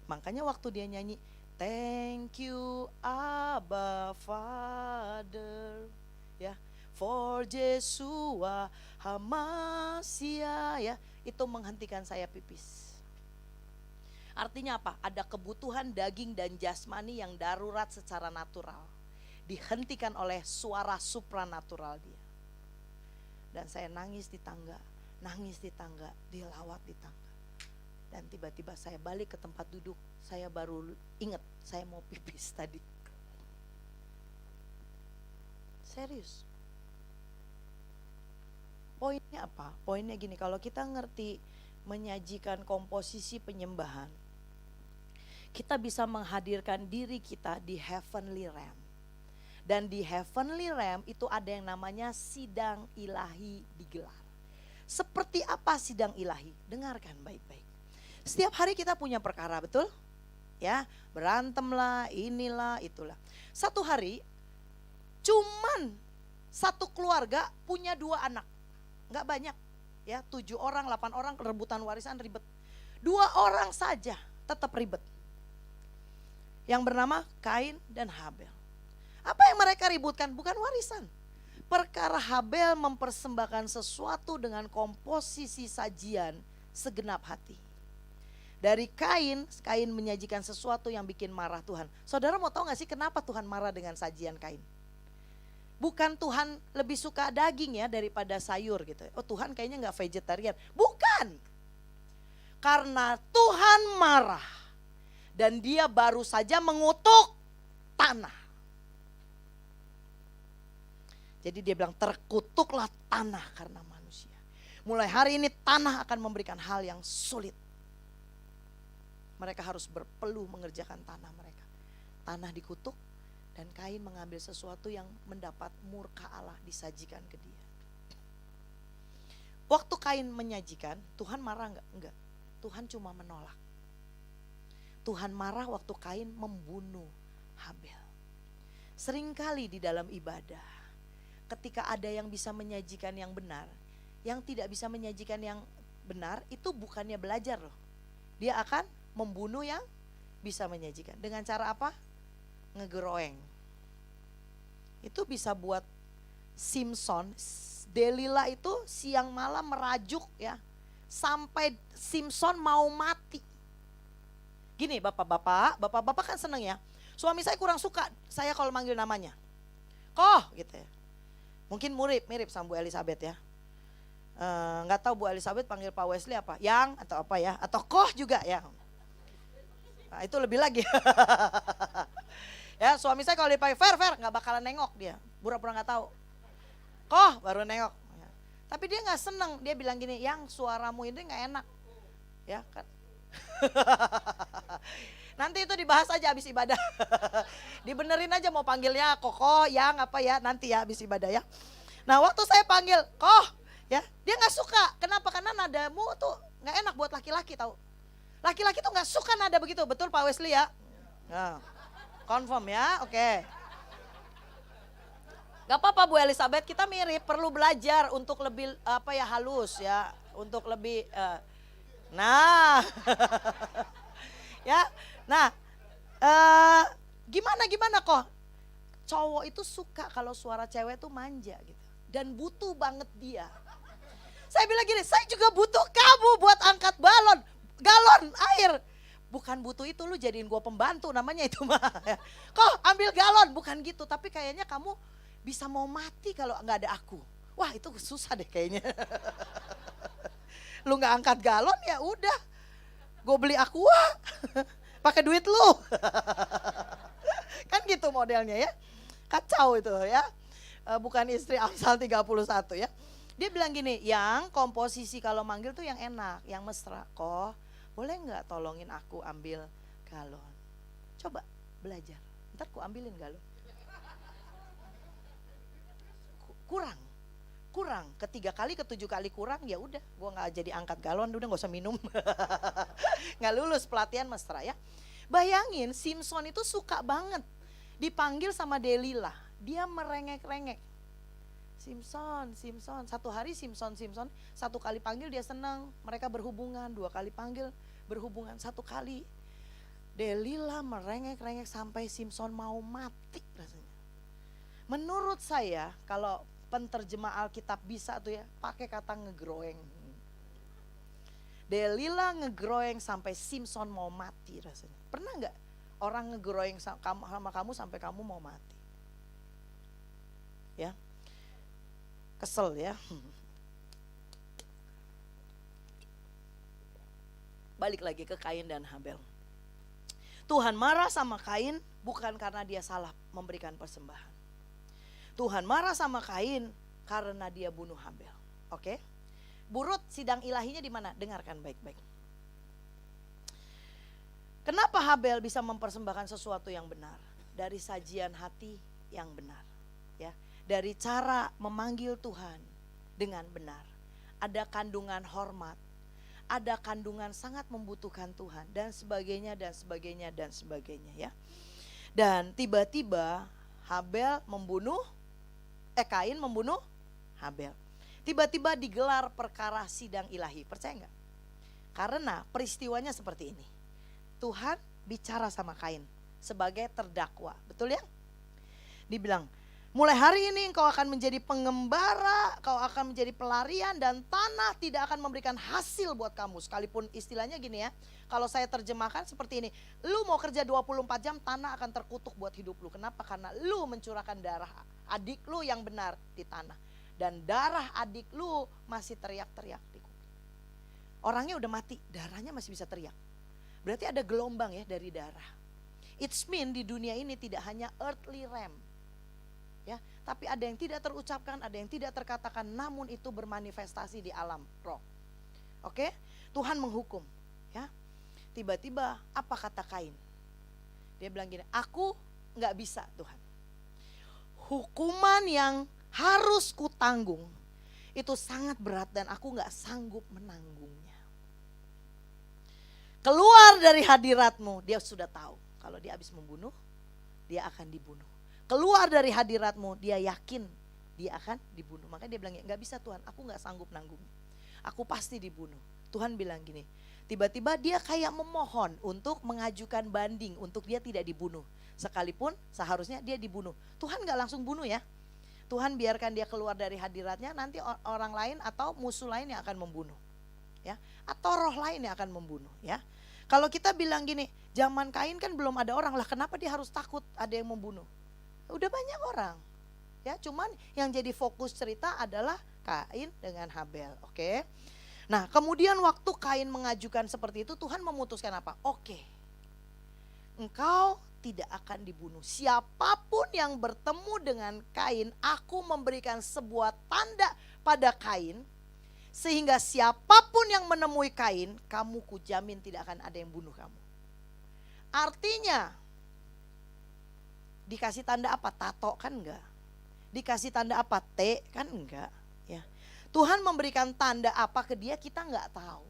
Makanya waktu dia nyanyi, thank you Abba Father, ya, for Yeshua Hamasia, ya, itu menghentikan saya pipis. Artinya apa? Ada kebutuhan daging dan jasmani yang darurat secara natural, dihentikan oleh suara supranatural dia. Dan saya nangis di tangga, dilawat di tangga. Dan tiba-tiba saya balik ke tempat duduk, saya baru ingat saya mau pipis tadi. Serius. Poinnya apa? Poinnya gini, kalau kita ngerti menyajikan komposisi penyembahan, kita bisa menghadirkan diri kita di heavenly realm. Dan di heavenly realm itu ada yang namanya sidang ilahi digelar. Seperti apa sidang ilahi? Dengarkan baik-baik. Setiap hari kita punya perkara, betul? Ya, berantem lah, inilah, itulah. Satu hari cuman satu keluarga punya 2 anak. Enggak banyak. Ya, 7 orang, 8 orang rebutan warisan ribet. 2 orang saja tetap ribet. Yang bernama Kain dan Habel. Apa yang mereka ributkan? Bukan warisan. perkara Habel mempersembahkan sesuatu dengan komposisi sajian segenap hati. Dari Kain menyajikan sesuatu yang bikin marah Tuhan. Saudara mau tahu gak sih kenapa Tuhan marah dengan sajian Kain? Bukan Tuhan lebih suka daging ya daripada sayur gitu. Oh Tuhan kayaknya gak vegetarian. Bukan. Karena Tuhan marah. Dan dia baru saja mengutuk tanah. Jadi dia bilang terkutuklah tanah karena manusia. Mulai hari ini tanah akan memberikan hal yang sulit. Mereka harus berpeluh mengerjakan tanah mereka. Tanah dikutuk dan Kain mengambil sesuatu yang mendapat murka Allah disajikan ke dia. Waktu Kain menyajikan, Tuhan marah enggak? Enggak. Tuhan cuma menolak. Tuhan marah waktu Kain membunuh Habel. Seringkali di dalam ibadah, ketika ada yang bisa menyajikan yang benar, yang tidak bisa menyajikan yang benar, itu bukannya belajar loh. Dia akan membunuh yang bisa menyajikan. Dengan cara apa? Ngegeroeng. Itu bisa buat Simpson, Delila itu siang malam merajuk ya, sampai Simpson mau mati. Gini bapak-bapak kan seneng ya. Suami saya kurang suka saya kalau manggil namanya. Koh gitu ya. Mungkin mirip sama Bu Elizabeth ya. Nggak tahu Bu Elizabeth panggil Pak Wesley apa? Yang atau apa ya? Atau Koh juga ya. Nah, itu lebih lagi. Ya suami saya kalau dipanggil Fer nggak bakalan nengok dia. Pura-pura nggak tahu. Koh baru nengok. Ya. Tapi dia nggak seneng. Dia bilang gini, yang suaramu ini nggak enak. Ya kan. Nanti itu dibahas aja habis ibadah. Dibenerin aja mau panggilnya Koko, yang apa ya nanti ya habis ibadah ya. Nah waktu saya panggil Koh ya, dia gak suka. Kenapa? Karena nadamu tuh gak enak buat laki-laki tahu. Laki-laki tuh gak suka nada begitu, betul Pak Wesley ya? Nah, confirm ya, oke. Gak apa-apa Bu Elizabeth, kita mirip, perlu belajar untuk lebih apa ya halus ya, untuk lebih nah ya. Nah, gimana kok? Cowok itu suka kalau suara cewek tuh manja gitu. Dan butuh banget dia. Saya bilang gini, saya juga butuh kamu buat angkat galon air. Bukan butuh itu lu jadiin gua pembantu namanya itu mah. Kok ambil galon, bukan gitu. Tapi kayaknya kamu bisa mau mati kalau nggak ada aku. Wah itu susah deh kayaknya. Lu nggak angkat galon ya udah. Gue beli aqua. Pakai duit lu. Kan gitu modelnya ya. Kacau itu ya. Bukan istri Amsal 31 ya. Dia bilang gini, yang komposisi kalau manggil tuh yang enak, yang mesra. Kok boleh gak tolongin aku ambil galon? Coba belajar. Ntar ku ambilin galon. Kurang, ketiga kali, ketujuh kali kurang ya udah, gue nggak jadi angkat galon, udah nggak usah minum, nggak lulus pelatihan mesra ya. Bayangin Simpson itu suka banget dipanggil sama Delila, dia merengek-rengek. Simpson, satu hari Simpson, satu kali panggil dia senang, mereka berhubungan, dua kali panggil berhubungan, satu kali Delila merengek-rengek sampai Simpson mau mati rasanya. Menurut saya kalau penterjemah Alkitab bisa tuh ya pakai kata ngegroeng. Delila ngegroeng sampai Simpson mau mati rasanya. Pernah nggak orang ngegroeng sama kamu sampai kamu mau mati? Ya, kesel ya. Balik lagi ke Kain dan Habel. Tuhan marah sama Kain bukan karena dia salah memberikan persembahan. Tuhan marah sama Kain karena dia bunuh Habel. Oke? Burut sidang ilahinya di mana? Dengarkan baik-baik. Kenapa Habel bisa mempersembahkan sesuatu yang benar? Dari sajian hati yang benar, ya. Dari cara memanggil Tuhan dengan benar. Ada kandungan hormat, ada kandungan sangat membutuhkan Tuhan dan sebagainya ya. Dan tiba-tiba Kain membunuh Habel. Tiba-tiba digelar perkara sidang ilahi. Percaya enggak? Karena peristiwanya seperti ini. Tuhan bicara sama Kain sebagai terdakwa. Betul ya? Dibilang, Mulai hari ini engkau akan menjadi pengembara, kau akan menjadi pelarian dan tanah tidak akan memberikan hasil buat kamu. Sekalipun istilahnya gini ya, kalau saya terjemahkan seperti ini. Lu mau kerja 24 jam, tanah akan terkutuk buat hidup lu. Kenapa? Karena lu mencurahkan darah adik lu yang benar di tanah. Dan darah adik lu masih teriak-teriak di kuping. Orangnya udah mati, darahnya masih bisa teriak. Berarti ada gelombang ya dari darah. It's mean di dunia ini tidak hanya earthly realm. Ya, tapi ada yang tidak terucapkan, ada yang tidak terkatakan, namun itu bermanifestasi di alam roh. Oke, Tuhan menghukum. Ya, tiba-tiba apa kata Kain? Dia bilang gini, aku nggak bisa Tuhan. Hukuman yang harus kutanggung itu sangat berat dan aku nggak sanggup menanggungnya. Keluar dari hadiratmu, dia sudah tahu kalau dia habis membunuh, dia akan dibunuh. Keluar dari hadiratmu, dia yakin dia akan dibunuh. Makanya dia bilang, gak bisa Tuhan, aku gak sanggup nanggung. Aku pasti dibunuh. Tuhan bilang gini, tiba-tiba dia kayak memohon untuk mengajukan banding untuk dia tidak dibunuh. Sekalipun seharusnya dia dibunuh. Tuhan gak langsung bunuh ya. Tuhan biarkan dia keluar dari hadiratnya, nanti orang lain atau musuh lain yang akan membunuh. Ya, atau roh lain yang akan membunuh ya. Kalau kita bilang gini, zaman Kain kan belum ada orang lah, kenapa dia harus takut ada yang membunuh? Udah banyak orang ya, cuman yang jadi fokus cerita adalah Kain dengan Habel. Oke. Nah kemudian waktu Kain mengajukan seperti itu, Tuhan memutuskan apa? Oke, engkau tidak akan dibunuh. Siapapun yang bertemu dengan Kain, aku memberikan sebuah tanda pada Kain, sehingga siapapun yang menemui Kain, kamu kujamin tidak akan ada yang bunuh kamu. Artinya dikasih tanda apa? Tato kan enggak. Dikasih tanda apa? T kan enggak ya. Tuhan memberikan tanda apa ke dia kita enggak tahu.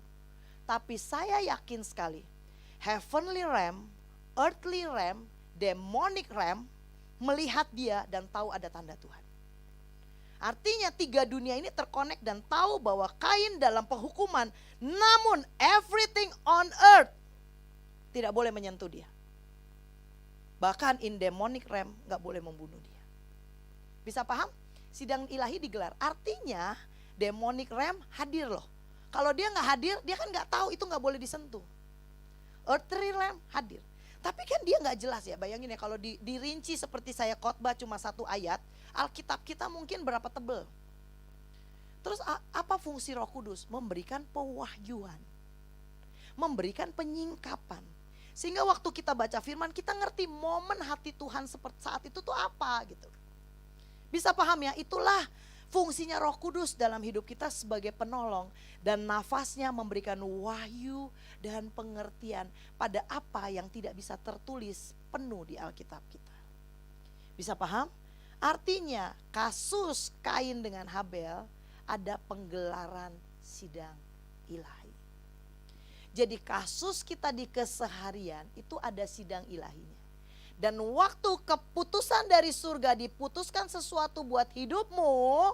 Tapi saya yakin sekali, heavenly realm, earthly realm, demonic realm melihat dia dan tahu ada tanda Tuhan. Artinya 3 dunia ini terkonek dan tahu bahwa Kain dalam penghukuman, namun everything on earth tidak boleh menyentuh dia. Bahkan in demonic realm gak boleh membunuh dia. Bisa paham? Sidang ilahi digelar. Artinya demonic realm hadir loh. Kalau dia gak hadir, dia kan gak tahu itu gak boleh disentuh. Earthly realm hadir. Tapi kan dia gak jelas ya. Bayangin ya kalau dirinci seperti saya khotbah cuma 1 ayat. Alkitab kita mungkin berapa tebel. Terus apa fungsi Roh Kudus? Memberikan pewahyuan. Memberikan penyingkapan. Sehingga waktu kita baca firman, kita ngerti momen hati Tuhan seperti saat itu tuh apa gitu. Bisa paham ya, itulah fungsinya Roh Kudus dalam hidup kita sebagai penolong. Dan nafasnya memberikan wahyu dan pengertian pada apa yang tidak bisa tertulis penuh di Alkitab kita. Bisa paham? Artinya kasus Kain dengan Habel ada penggelaran sidang ilahi. Jadi kasus kita di keseharian itu ada sidang ilahinya. Dan waktu keputusan dari surga diputuskan sesuatu buat hidupmu,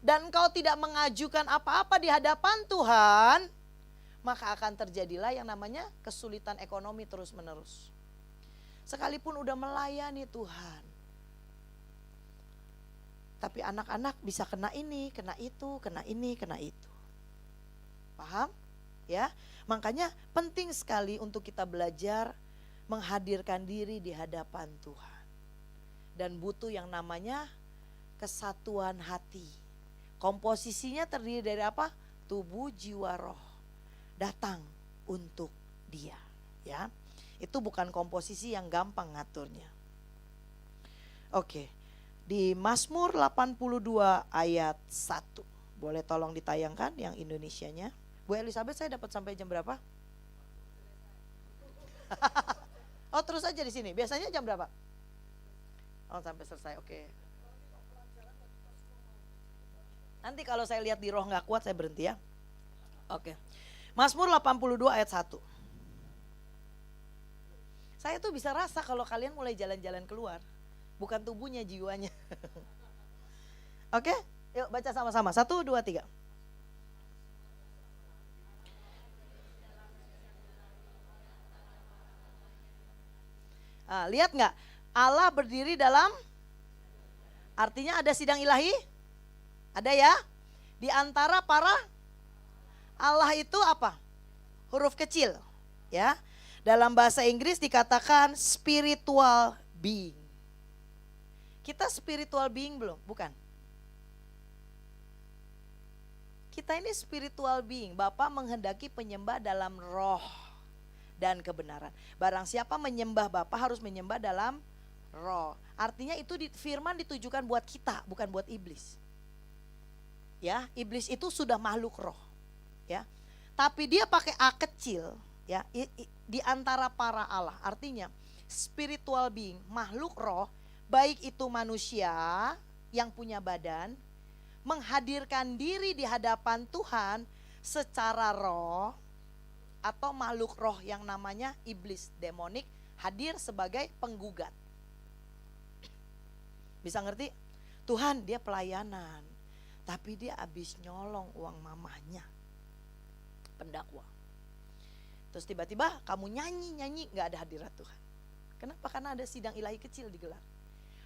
dan kau tidak mengajukan apa-apa di hadapan Tuhan, maka akan terjadilah yang namanya kesulitan ekonomi terus menerus. Sekalipun udah melayani Tuhan, tapi anak-anak bisa kena ini, kena itu, kena ini, kena itu. Paham? Ya, makanya penting sekali untuk kita belajar menghadirkan diri di hadapan Tuhan. Dan butuh yang namanya kesatuan hati. Komposisinya terdiri dari apa? Tubuh, jiwa, roh. Datang untuk dia, ya. Itu bukan komposisi yang gampang ngaturnya. Oke. Di Mazmur 82 ayat 1. Boleh tolong ditayangkan yang Indonesianya? Bu Elizabeth, saya dapat sampai jam berapa? Oh, terus aja di sini. Biasanya jam berapa? Oh, sampai selesai. Oke. Nanti kalau saya lihat di roh nggak kuat, saya berhenti ya. Oke. Mazmur 82 ayat 1. Saya tuh bisa rasa kalau kalian mulai jalan-jalan keluar. Bukan tubuhnya, jiwanya. Oke, yuk baca sama-sama. 1, 2, 3. Lihat nggak? Allah berdiri dalam Artinya ada sidang ilahi? Ada ya? Di antara para Allah itu apa? Huruf kecil, ya. Dalam bahasa Inggris dikatakan spiritual being. Kita spiritual being belum? Bukan. Kita ini spiritual being. Bapa menghendaki penyembah dalam roh dan kebenaran. Barang siapa menyembah Bapa harus menyembah dalam roh. Artinya itu firman ditujukan buat kita, bukan buat iblis. Ya, iblis itu sudah makhluk roh, ya. Tapi dia pakai A kecil, ya, di antara para Allah. Artinya spiritual being, makhluk roh, baik itu manusia yang punya badan, menghadirkan diri di hadapan Tuhan secara roh, atau makhluk roh yang namanya iblis demonik hadir sebagai penggugat. Bisa ngerti? Tuhan, dia pelayanan, tapi dia habis nyolong uang mamahnya, pendakwa. Terus tiba-tiba kamu nyanyi gak ada hadirat Tuhan. Kenapa? Karena ada sidang ilahi kecil digelar.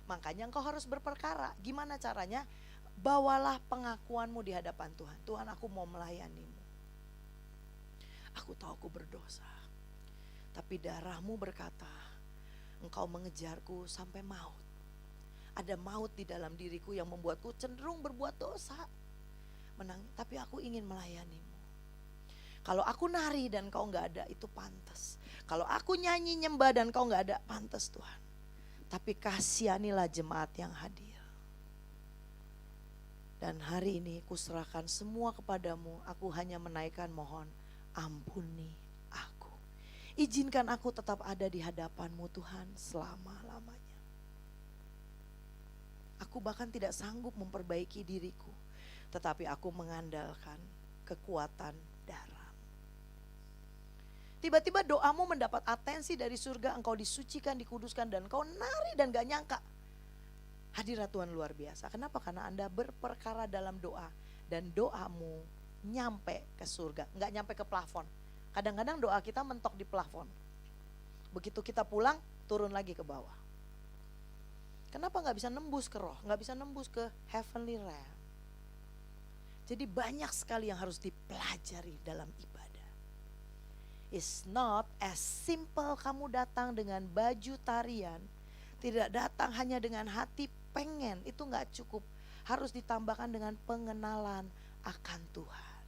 Makanya engkau harus berperkara. Gimana caranya? Bawalah pengakuanmu di hadapan Tuhan. Tuhan, aku mau melayanimu. Aku tahu aku berdosa, tapi darahmu berkata engkau mengejarku sampai maut. Ada maut di dalam diriku yang membuatku cenderung berbuat dosa. Tapi aku ingin melayanimu. Kalau aku nari dan kau gak ada, itu pantas. Kalau aku nyanyi nyembah dan kau gak ada, pantas Tuhan. Tapi kasihanilah jemaat yang hadir. Dan hari ini kuserahkan semua kepadamu. Aku hanya menaikkan mohon, ampuni aku. Izinkan aku tetap ada di hadapanmu Tuhan selama-lamanya. Aku bahkan tidak sanggup memperbaiki diriku, tetapi aku mengandalkan kekuatan darah. Tiba-tiba doamu mendapat atensi dari surga, engkau disucikan, dikuduskan, dan engkau nari dan gak nyangka. Hadirat Tuhan luar biasa. Kenapa? Karena Anda berperkara dalam doa dan doamu nyampe ke surga, gak nyampe ke plafon. Kadang-kadang doa kita mentok di plafon. Begitu kita pulang, turun lagi ke bawah. Kenapa gak bisa nembus ke roh, gak bisa nembus ke heavenly realm? Jadi banyak sekali yang harus dipelajari dalam ibadah. It's not as simple kamu datang dengan baju tarian, tidak datang hanya dengan hati pengen, itu gak cukup. Harus ditambahkan dengan pengenalan akan Tuhan.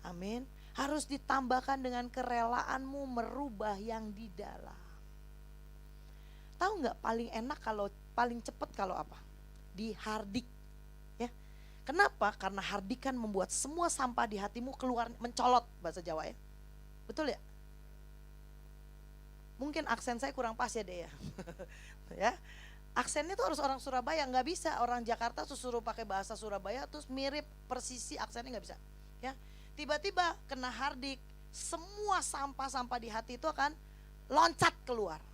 Amin. Harus ditambahkan dengan kerelaanmu merubah yang di dalam. Tahu nggak paling enak kalau paling cepat kalau apa? Dihardik, ya. Kenapa? Karena hardikan membuat semua sampah di hatimu keluar, mencolot bahasa Jawa ya. Betul ya? Mungkin aksen saya kurang pas ya deh ya. Ya. Aksennya tuh harus orang Surabaya, nggak bisa orang Jakarta tuh suruh pakai bahasa Surabaya terus mirip persisi aksennya nggak bisa. Ya. Tiba-tiba kena hardik, semua sampah-sampah di hati itu akan loncat keluar.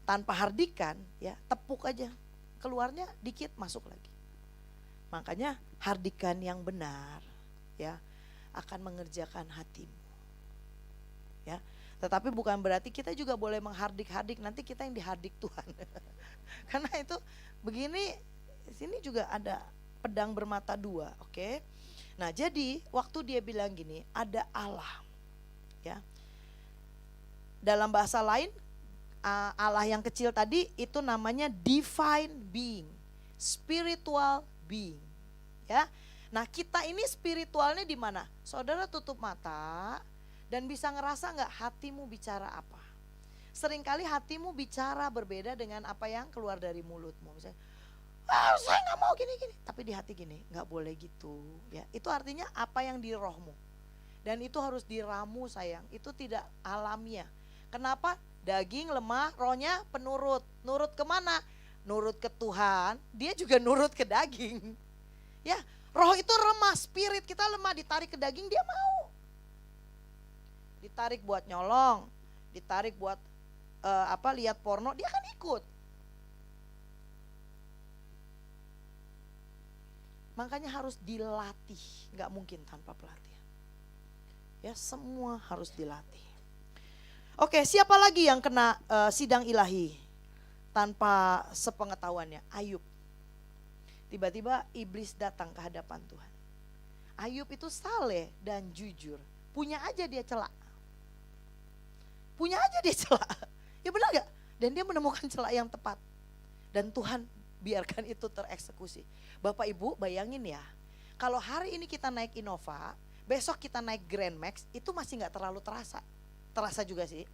Tanpa hardikan, ya tepuk aja, keluarnya dikit masuk lagi. Makanya hardikan yang benar, ya akan mengerjakan hatimu, ya. Tetapi bukan berarti kita juga boleh menghardik-hardik, nanti kita yang dihardik Tuhan. Karena itu begini, sini juga ada pedang bermata dua, oke? Nah jadi waktu dia bilang gini, ada Allah, ya. Dalam bahasa lain, Allah yang kecil tadi itu namanya divine being, spiritual being, ya. Nah kita ini spiritualnya di mana? Saudara tutup mata dan bisa ngerasa nggak hatimu bicara apa? Seringkali hatimu bicara berbeda dengan apa yang keluar dari mulutmu. Misalnya, saya nggak mau gini-gini, tapi di hati gini, nggak boleh gitu, ya. Itu artinya apa yang di rohmu, dan itu harus diramu sayang. Itu tidak alamiah. Kenapa? Daging lemah, rohnya penurut. Nurut kemana? Nurut ke Tuhan, dia juga nurut ke daging. Ya, roh itu lemah, spirit kita lemah, ditarik ke daging dia mau. Ditarik buat nyolong, ditarik buat lihat porno, dia kan ikut. Makanya harus dilatih, nggak mungkin tanpa pelatihan. Ya, semua harus dilatih. Oke, siapa lagi yang kena sidang ilahi? tanpa sepengetahuannya Ayub. Tiba-tiba iblis datang ke hadapan Tuhan. Ayub itu saleh dan jujur. Punya aja dia celah. Ya benar gak? Dan dia menemukan celah yang tepat. Dan Tuhan biarkan itu tereksekusi. Bapak Ibu bayangin ya. Kalau hari ini kita naik Innova, besok kita naik Grand Max, itu masih gak terlalu terasa. Terasa juga sih.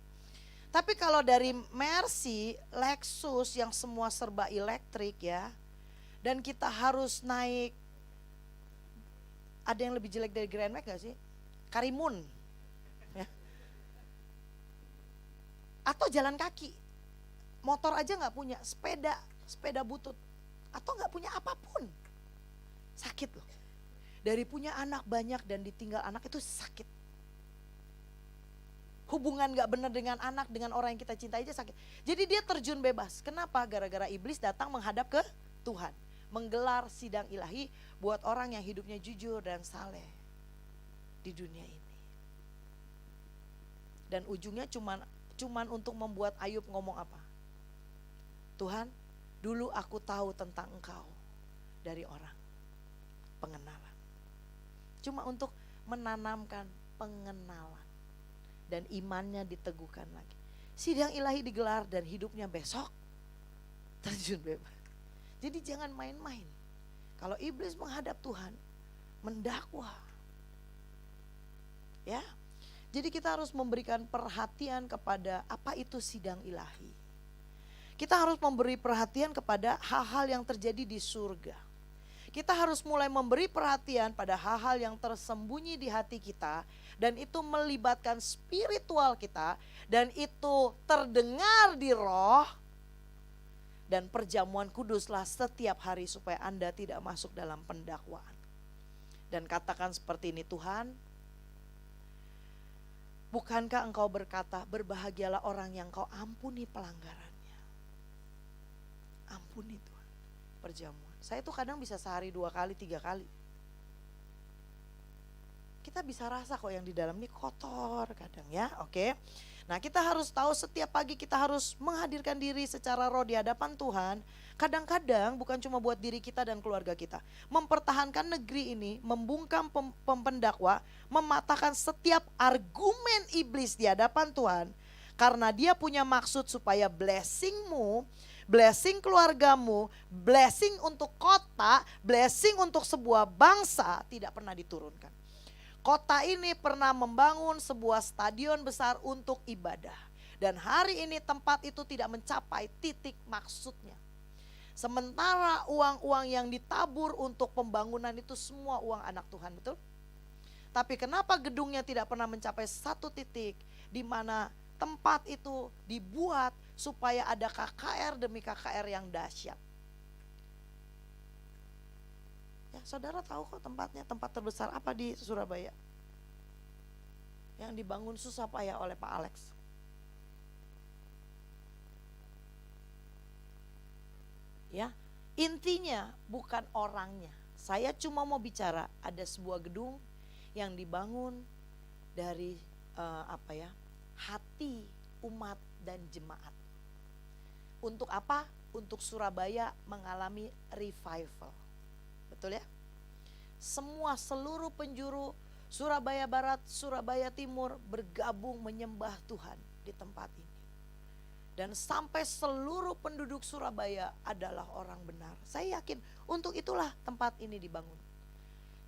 Tapi kalau dari Mercy, Lexus yang semua serba elektrik ya. Dan kita harus naik, ada yang lebih jelek dari Grand Max gak sih? Karimun ya. Atau jalan kaki, motor aja gak punya, sepeda butut, atau gak punya apapun, sakit loh. Dari punya anak banyak dan ditinggal anak itu sakit. Hubungan gak benar dengan anak, dengan orang yang kita cintai aja sakit. Jadi dia terjun bebas. Kenapa? Gara-gara iblis datang menghadap ke Tuhan, menggelar sidang ilahi buat orang yang hidupnya jujur dan saleh di dunia ini. Dan ujungnya cuman untuk membuat Ayub ngomong apa? Tuhan, dulu aku tahu tentang Engkau dari orang. Pengenalan. Cuma untuk menanamkan pengenalan. Dan imannya diteguhkan lagi. Sidang ilahi digelar dan hidupnya besok terjun bebas. Jadi jangan main-main. Kalau iblis menghadap Tuhan, mendakwa. Ya. Jadi kita harus memberikan perhatian kepada apa itu sidang ilahi. Kita harus memberi perhatian kepada hal-hal yang terjadi di surga. Kita harus mulai memberi perhatian pada hal-hal yang tersembunyi di hati kita. Dan itu melibatkan spiritual kita. Dan itu terdengar di roh. Dan perjamuan kuduslah setiap hari supaya Anda tidak masuk dalam pendakwaan. Dan katakan seperti ini, Tuhan, bukankah Engkau berkata, berbahagialah orang yang Kau ampuni pelanggarannya. Ampuni Tuhan. Perjamuan. Saya tuh kadang bisa sehari 2 kali, 3 kali. Kita bisa rasa kok yang di dalam ini kotor kadang ya, oke. Nah kita harus tahu setiap pagi kita harus menghadirkan diri secara roh di hadapan Tuhan. Kadang-kadang bukan cuma buat diri kita dan keluarga kita. Mempertahankan negeri ini, membungkam pendakwa, mematahkan setiap argumen iblis di hadapan Tuhan. Karena dia punya maksud supaya blessingmu, blessing keluargamu, blessing untuk kota, blessing untuk sebuah bangsa tidak pernah diturunkan. Kota ini pernah membangun sebuah stadion besar untuk ibadah. Dan hari ini tempat itu tidak mencapai titik maksudnya. Sementara uang-uang yang ditabur untuk pembangunan itu semua uang anak Tuhan, betul? Tapi kenapa gedungnya tidak pernah mencapai satu titik di mana tempat itu dibuat supaya ada KKR demi KKR yang dahsyat. Ya, saudara tahu kok tempatnya, tempat terbesar apa di Surabaya? Yang dibangun susah payah oleh Pak Alex. Ya, intinya bukan orangnya. Saya cuma mau bicara ada sebuah gedung yang dibangun dari hati umat dan jemaat. Untuk apa? Untuk Surabaya mengalami revival. Betul ya? Seluruh penjuru Surabaya Barat, Surabaya Timur bergabung menyembah Tuhan di tempat ini. Dan sampai seluruh penduduk Surabaya adalah orang benar. Saya yakin untuk itulah tempat ini dibangun.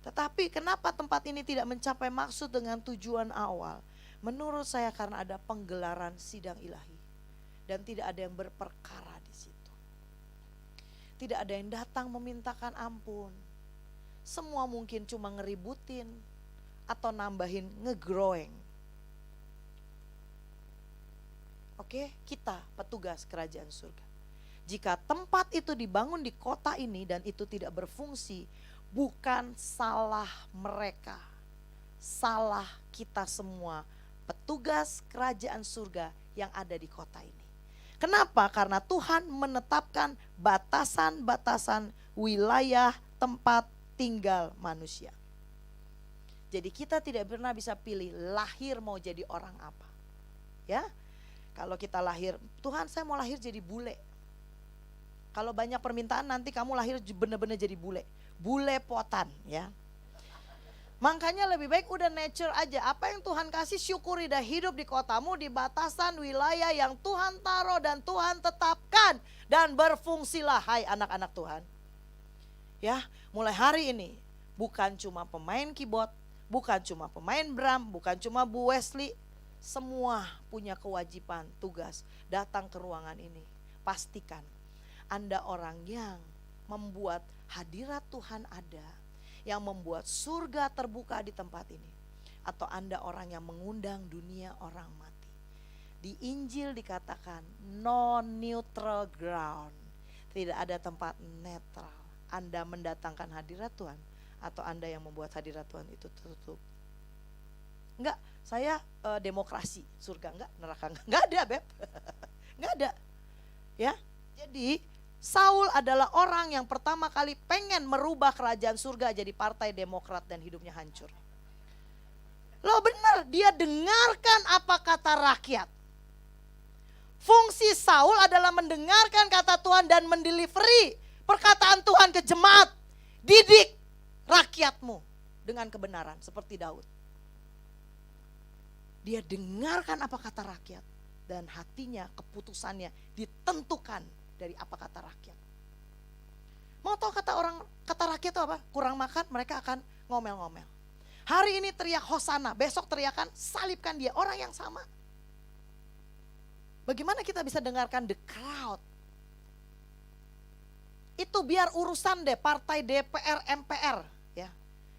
Tetapi kenapa tempat ini tidak mencapai maksud dengan tujuan awal? Menurut saya karena ada penggelaran sidang ilahi. Dan tidak ada yang berperkara di situ. Tidak ada yang datang memintakan ampun. Semua mungkin cuma ngeributin atau nambahin ngegrowing. Oke, kita petugas kerajaan surga. Jika tempat itu dibangun di kota ini dan itu tidak berfungsi, bukan salah mereka, salah kita semua, petugas kerajaan surga yang ada di kota ini. Kenapa? Karena Tuhan menetapkan batasan-batasan wilayah tempat tinggal manusia. Jadi kita tidak pernah bisa pilih lahir mau jadi orang apa. Ya, kalau kita lahir, Tuhan saya mau lahir jadi bule. Kalau banyak permintaan nanti kamu lahir benar-benar jadi bule. Bule potan ya. Makanya lebih baik udah nature aja. Apa yang Tuhan kasih syukuri, dah hidup di kotamu di batasan wilayah yang Tuhan taruh dan Tuhan tetapkan. Dan berfungsilah hai anak-anak Tuhan. Ya, mulai hari ini bukan cuma pemain keyboard, bukan cuma pemain drum, bukan cuma Bu Wesley. Semua punya kewajiban, tugas datang ke ruangan ini. Pastikan Anda orang yang membuat hadirat Tuhan ada, yang membuat surga terbuka di tempat ini. Atau Anda orang yang mengundang dunia orang mati. Di Injil dikatakan non-neutral ground. Tidak ada tempat netral. Anda mendatangkan hadirat Tuhan atau Anda yang membuat hadirat Tuhan itu tertutup. Enggak, saya demokrasi, surga enggak, neraka enggak ada, Beb. Enggak ada. Ya. Jadi Saul adalah orang yang pertama kali pengen merubah kerajaan surga jadi partai Demokrat dan hidupnya hancur. Loh benar, dia dengarkan apa kata rakyat. Fungsi Saul adalah mendengarkan kata Tuhan dan mendelivery perkataan Tuhan ke jemaat. Didik rakyatmu dengan kebenaran seperti Daud. Dia dengarkan apa kata rakyat dan hatinya, keputusannya ditentukan dari apa kata rakyat. Mau tahu kata rakyat itu apa? Kurang makan, mereka akan ngomel-ngomel. Hari ini teriak Hosana, besok teriakan salibkan dia, orang yang sama. Bagaimana kita bisa dengarkan the crowd? Itu biar urusan deh partai DPR MPR ya.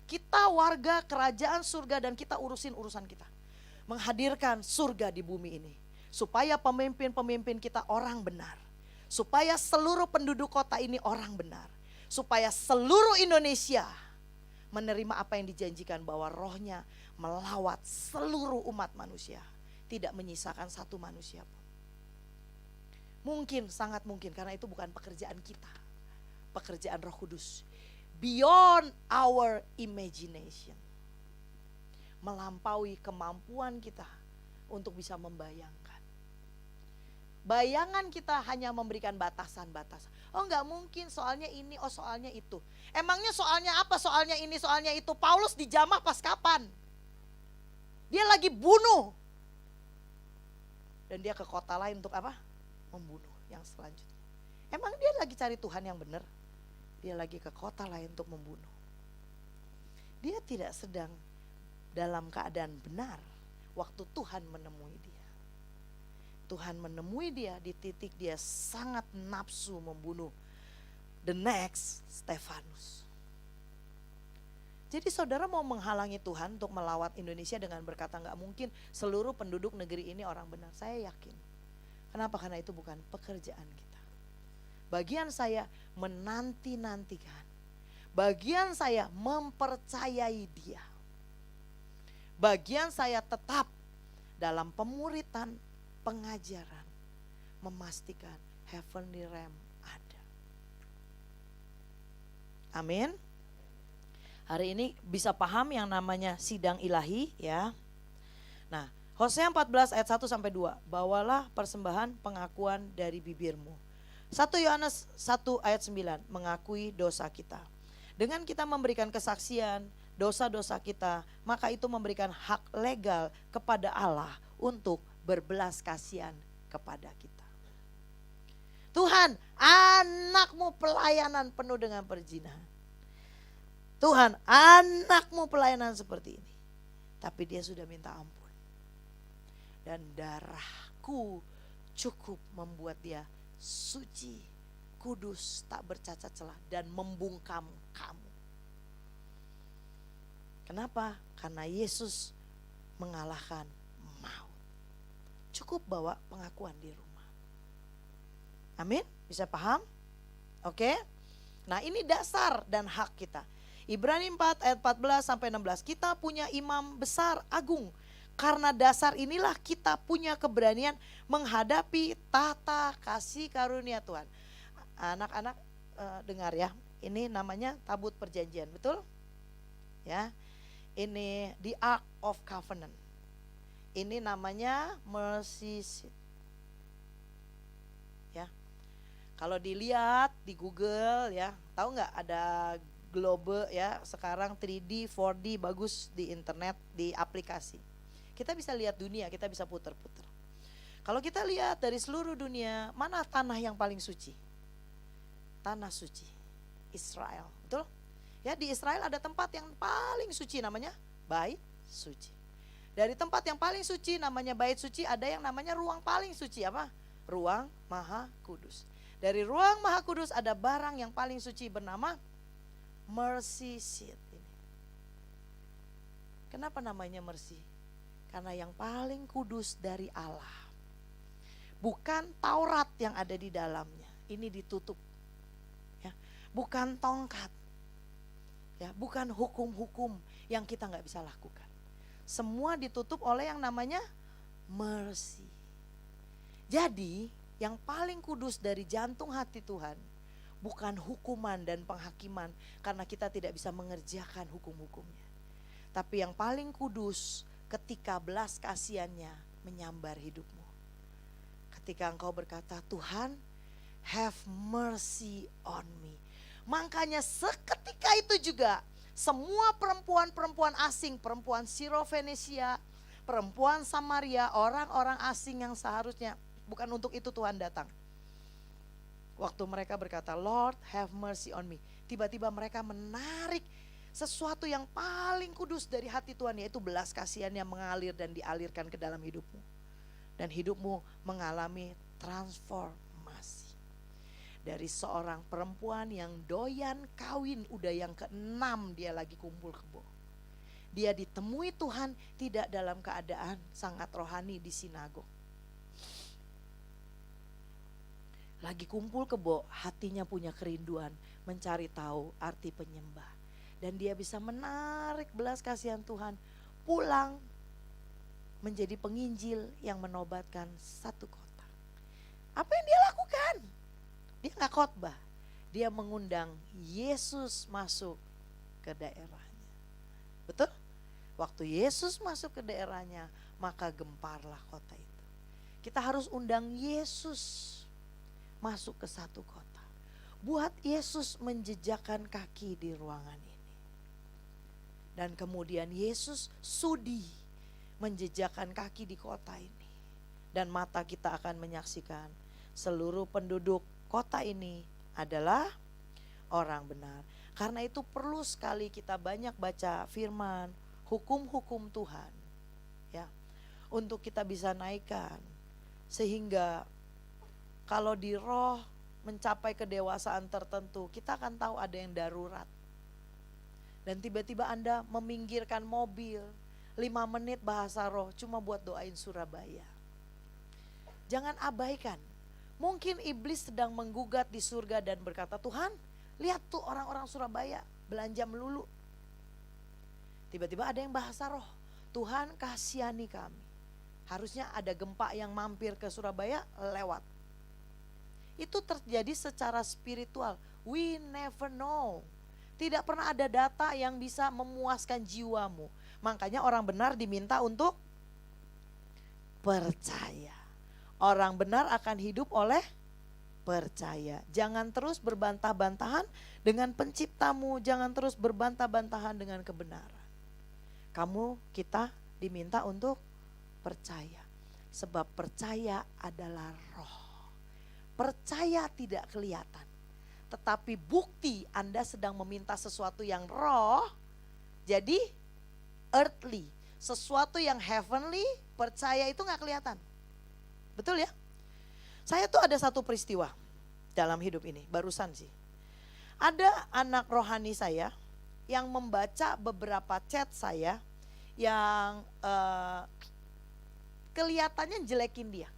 Kita warga kerajaan surga dan kita urusin urusan kita. Menghadirkan surga di bumi ini supaya pemimpin-pemimpin kita orang benar. Supaya seluruh penduduk kota ini orang benar. Supaya seluruh Indonesia menerima apa yang dijanjikan bahwa rohnya melawat seluruh umat manusia. Tidak menyisakan satu manusia pun. Mungkin, sangat mungkin karena itu bukan pekerjaan kita. Pekerjaan Roh Kudus. Beyond our imagination. Melampaui kemampuan kita untuk bisa membayangkan. Bayangan kita hanya memberikan batasan-batasan. Oh enggak mungkin soalnya ini, oh soalnya itu. Emangnya soalnya apa? Soalnya ini, soalnya itu. Paulus dijamah pas kapan? Dia lagi bunuh. Dan dia ke kota lain untuk apa? Membunuh yang selanjutnya. Emang dia lagi cari Tuhan yang benar? Dia lagi ke kota lain untuk membunuh. Dia tidak sedang dalam keadaan benar waktu Tuhan menemui dia. Tuhan menemui dia di titik dia sangat nafsu membunuh the next Stefanus. Jadi saudara mau menghalangi Tuhan untuk melawat Indonesia dengan berkata enggak mungkin seluruh penduduk negeri ini orang benar. Saya yakin. Kenapa? Karena itu bukan pekerjaan kita. Bagian saya menanti-nantikan. Bagian saya mempercayai dia. Bagian saya tetap dalam pemuritan, pengajaran, memastikan heavenly realm ada. Amin. Hari ini bisa paham yang namanya sidang ilahi ya. Nah, Hosea 14 ayat 1 sampai 2. Bawalah persembahan pengakuan dari bibirmu. 1 Yohanes 1 ayat 9 mengakui dosa kita. Dengan kita memberikan kesaksian dosa-dosa kita, maka itu memberikan hak legal kepada Allah untuk berbelas kasihan kepada kita. Tuhan, anakmu pelayanan penuh dengan perzinahan. Tuhan, anakmu pelayanan seperti ini. Tapi dia sudah minta ampun. Dan darahku cukup membuat dia suci, kudus, tak bercacat celah dan membungkam kamu. Kenapa? Karena Yesus mengalahkan maut. Cukup bawa pengakuan di rumah. Amin? Bisa paham? Oke? Nah, ini dasar dan hak kita. Ibrani 4 ayat 14 sampai 16. Kita punya imam besar agung. Karena dasar inilah kita punya keberanian menghadapi tata kasih karunia Tuhan. Anak-anak dengar ya. Ini namanya tabut perjanjian, betul? Ya. Ini the Ark of Covenant. Ini namanya mercy seat. Ya. Kalau dilihat di Google ya, tahu nggak ada globe ya sekarang 3D, 4D bagus di internet, di aplikasi. Kita bisa lihat dunia, kita bisa puter-puter. Kalau kita lihat dari seluruh dunia, mana tanah yang paling suci? Tanah suci, Israel, betul? Ya, di Israel ada tempat yang paling suci namanya Bait Suci. Dari tempat yang paling suci namanya Bait Suci ada yang namanya ruang paling suci, apa? Ruang Maha Kudus. Dari ruang Maha Kudus ada barang yang paling suci bernama mercy seat ini. Kenapa namanya mercy? Karena yang paling kudus dari Allah. Bukan Taurat yang ada di dalamnya. Ini ditutup. Ya, bukan tongkat. Ya, bukan hukum-hukum yang kita nggak bisa lakukan. Semua ditutup oleh yang namanya mercy. Jadi yang paling kudus dari jantung hati Tuhan bukan hukuman dan penghakiman karena kita tidak bisa mengerjakan hukum-hukumnya. Tapi yang paling kudus ketika belas kasihannya menyambar hidupmu. Ketika engkau berkata, Tuhan have mercy on me. Makanya seketika itu juga semua perempuan-perempuan asing, perempuan Sirofenisia, perempuan Samaria, orang-orang asing yang seharusnya bukan untuk itu Tuhan datang. Waktu mereka berkata, Lord have mercy on me. Tiba-tiba mereka menarik sesuatu yang paling kudus dari hati Tuhan, yaitu belas kasihan yang mengalir dan dialirkan ke dalam hidupmu. Dan hidupmu mengalami transformasi. Dari seorang perempuan yang doyan kawin, udah yang ke-6 dia lagi kumpul kebo. Dia ditemui Tuhan tidak dalam keadaan sangat rohani di sinagog. Lagi kumpul kebo, hatinya punya kerinduan mencari tahu arti penyembah. Dan dia bisa menarik belas kasihan Tuhan pulang menjadi penginjil yang menobatkan satu kota. Apa yang dia lakukan? Dia gak khotbah, dia mengundang Yesus masuk ke daerahnya. Betul? Waktu Yesus masuk ke daerahnya, maka gemparlah kota itu. Kita harus undang Yesus masuk ke satu kota. Buat Yesus menjejakkan kaki di ruangan ini. Dan kemudian Yesus sudi menjejakkan kaki di kota ini. Dan mata kita akan menyaksikan seluruh penduduk kota ini adalah orang benar. Karena itu perlu sekali kita banyak baca firman, hukum-hukum Tuhan. Ya, untuk kita bisa naikkan. Sehingga kalau di roh mencapai kedewasaan tertentu, kita akan tahu ada yang darurat. Dan tiba-tiba Anda meminggirkan mobil 5 menit bahasa roh cuma buat doain Surabaya. Jangan abaikan. Mungkin iblis sedang menggugat di surga dan berkata, Tuhan lihat tuh orang-orang Surabaya belanja melulu. Tiba-tiba ada yang bahasa roh, Tuhan kasihani kami. Harusnya ada gempa yang mampir ke Surabaya lewat. Itu terjadi secara spiritual. We never know. Tidak pernah ada data yang bisa memuaskan jiwamu. Makanya orang benar diminta untuk percaya. Orang benar akan hidup oleh percaya. Jangan terus berbantah-bantahan dengan penciptamu. Jangan terus berbantah-bantahan dengan kebenaran. Kita diminta untuk percaya. Sebab percaya adalah roh. Percaya tidak kelihatan, tetapi bukti Anda sedang meminta sesuatu yang roh, jadi earthly. Sesuatu yang heavenly, percaya itu gak kelihatan. Betul ya? Saya tuh ada satu peristiwa dalam hidup ini, barusan sih. Ada anak rohani saya yang membaca beberapa chat saya yang kelihatannya jelekin dia.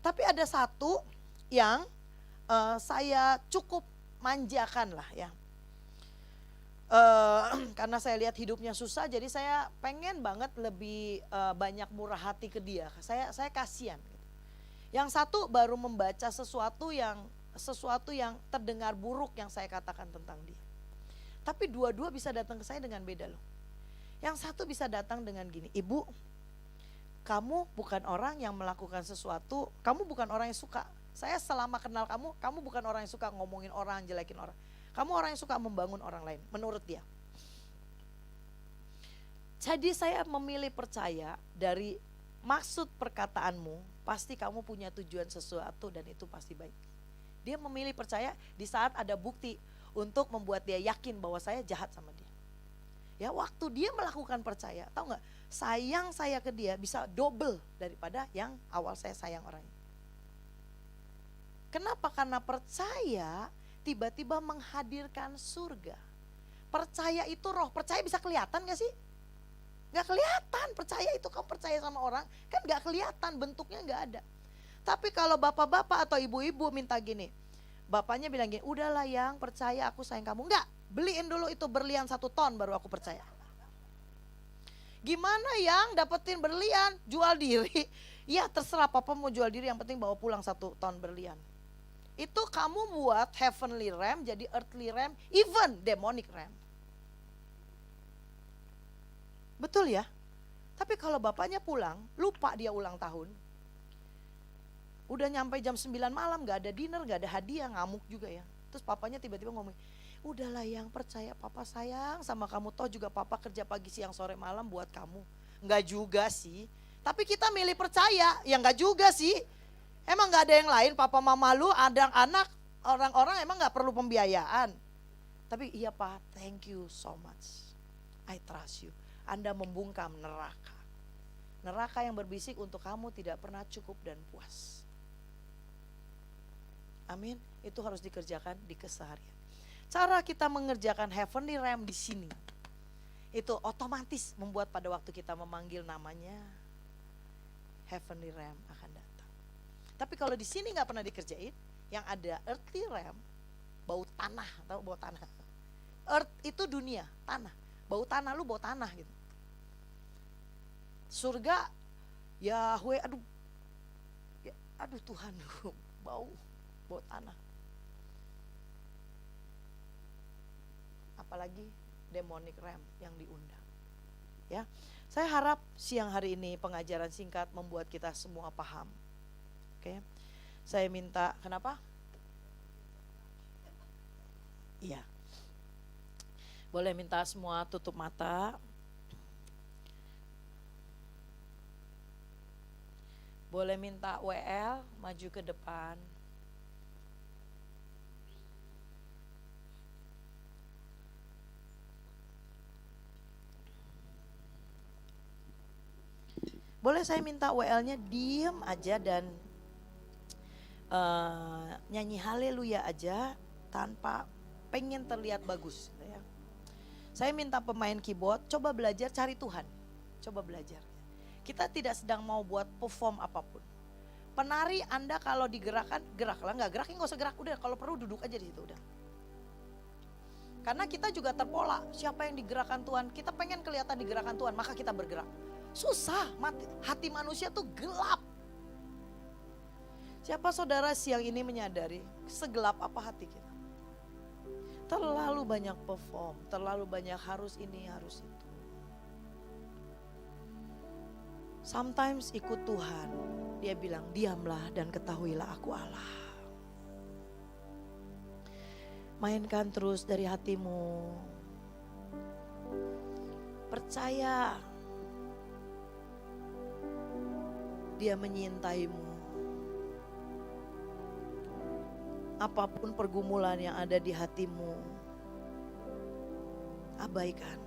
Tapi ada satu yang saya cukup manjakan lah ya. Karena saya lihat hidupnya susah, jadi saya pengen banget lebih banyak murah hati ke dia. Saya kasihan. Yang satu baru membaca sesuatu yang terdengar buruk yang saya katakan tentang dia. Tapi dua-dua bisa datang ke saya dengan beda loh. Yang satu bisa datang dengan gini, Ibu, kamu bukan orang yang melakukan sesuatu, kamu bukan orang yang suka Saya selama kenal kamu, kamu bukan orang yang suka ngomongin orang, jelekin orang. Kamu orang yang suka membangun orang lain, menurut dia. Jadi saya memilih percaya dari maksud perkataanmu, pasti kamu punya tujuan sesuatu dan itu pasti baik. Dia memilih percaya di saat ada bukti untuk membuat dia yakin bahwa saya jahat sama dia. Ya, waktu dia melakukan percaya, tahu nggak? Sayang saya ke dia bisa double daripada yang awal saya sayang orangnya. Kenapa? Karena percaya tiba-tiba menghadirkan surga. Percaya itu roh, percaya bisa kelihatan gak sih? Gak kelihatan, percaya itu kamu percaya sama orang, kan gak kelihatan, bentuknya gak ada. Tapi kalau bapak-bapak atau ibu-ibu minta gini, bapaknya bilang gini, udahlah yang percaya aku sayang kamu. Enggak, beliin dulu itu berlian 1 ton baru aku percaya. Gimana yang dapetin berlian, jual diri? Ya terserah papa mau jual diri, yang penting bawa pulang 1 ton berlian. Itu kamu buat heavenly realm jadi earthly realm, even demonic realm. Betul ya? Tapi kalau bapaknya pulang, lupa dia ulang tahun. Udah nyampe jam 9 malam, gak ada dinner, gak ada hadiah, ngamuk juga ya. Terus papanya tiba-tiba ngomong, udahlah yang percaya papa sayang sama kamu. Toh juga papa kerja pagi siang sore malam buat kamu. Enggak juga sih. Tapi kita milih percaya, ya enggak juga sih. Emang gak ada yang lain, papa mama lu, ada anak, orang-orang emang gak perlu pembiayaan. Tapi iya pak, thank you so much. I trust you. Anda membungkam neraka. Neraka yang berbisik untuk kamu tidak pernah cukup dan puas. Amin. Itu harus dikerjakan di keseharian. Cara kita mengerjakan heavenly realm di sini, itu otomatis membuat pada waktu kita memanggil namanya, heavenly realm akan datang. Tapi kalau di sini nggak pernah dikerjain, yang ada earthly realm, bau tanah, tahu bau tanah? Earth itu dunia, tanah. Bau tanah, lu bau tanah gitu. Surga, Yahweh, aduh Tuhan, bau tanah. Apalagi demonic realm yang diundang. Ya, saya harap siang hari ini pengajaran singkat membuat kita semua paham. Oke, saya minta, kenapa? Iya, boleh minta semua tutup mata. Boleh minta WL maju ke depan. Boleh saya minta WL-nya diem aja dan nyanyi haleluya aja tanpa pengen terlihat bagus. Ya. Saya minta pemain keyboard coba belajar cari Tuhan. Coba belajar. Kita tidak sedang mau buat perform apapun. Penari Anda kalau digerakkan, geraklah. Enggak gerak, nggak usah gerak. Udah kalau perlu duduk aja di situ udah. Karena kita juga terpola. Siapa yang digerakkan Tuhan? Kita pengen kelihatan digerakkan Tuhan, maka kita bergerak. Susah, hati manusia tuh gelap. Siapa saudara siang ini menyadari segelap apa hati kita? Terlalu banyak perform, terlalu banyak harus ini, harus itu. Sometimes ikut Tuhan, dia bilang diamlah dan ketahuilah aku Allah. Mainkan terus dari hatimu. Percaya dia menyintaimu. Apapun pergumulan yang ada di hatimu, abaikan.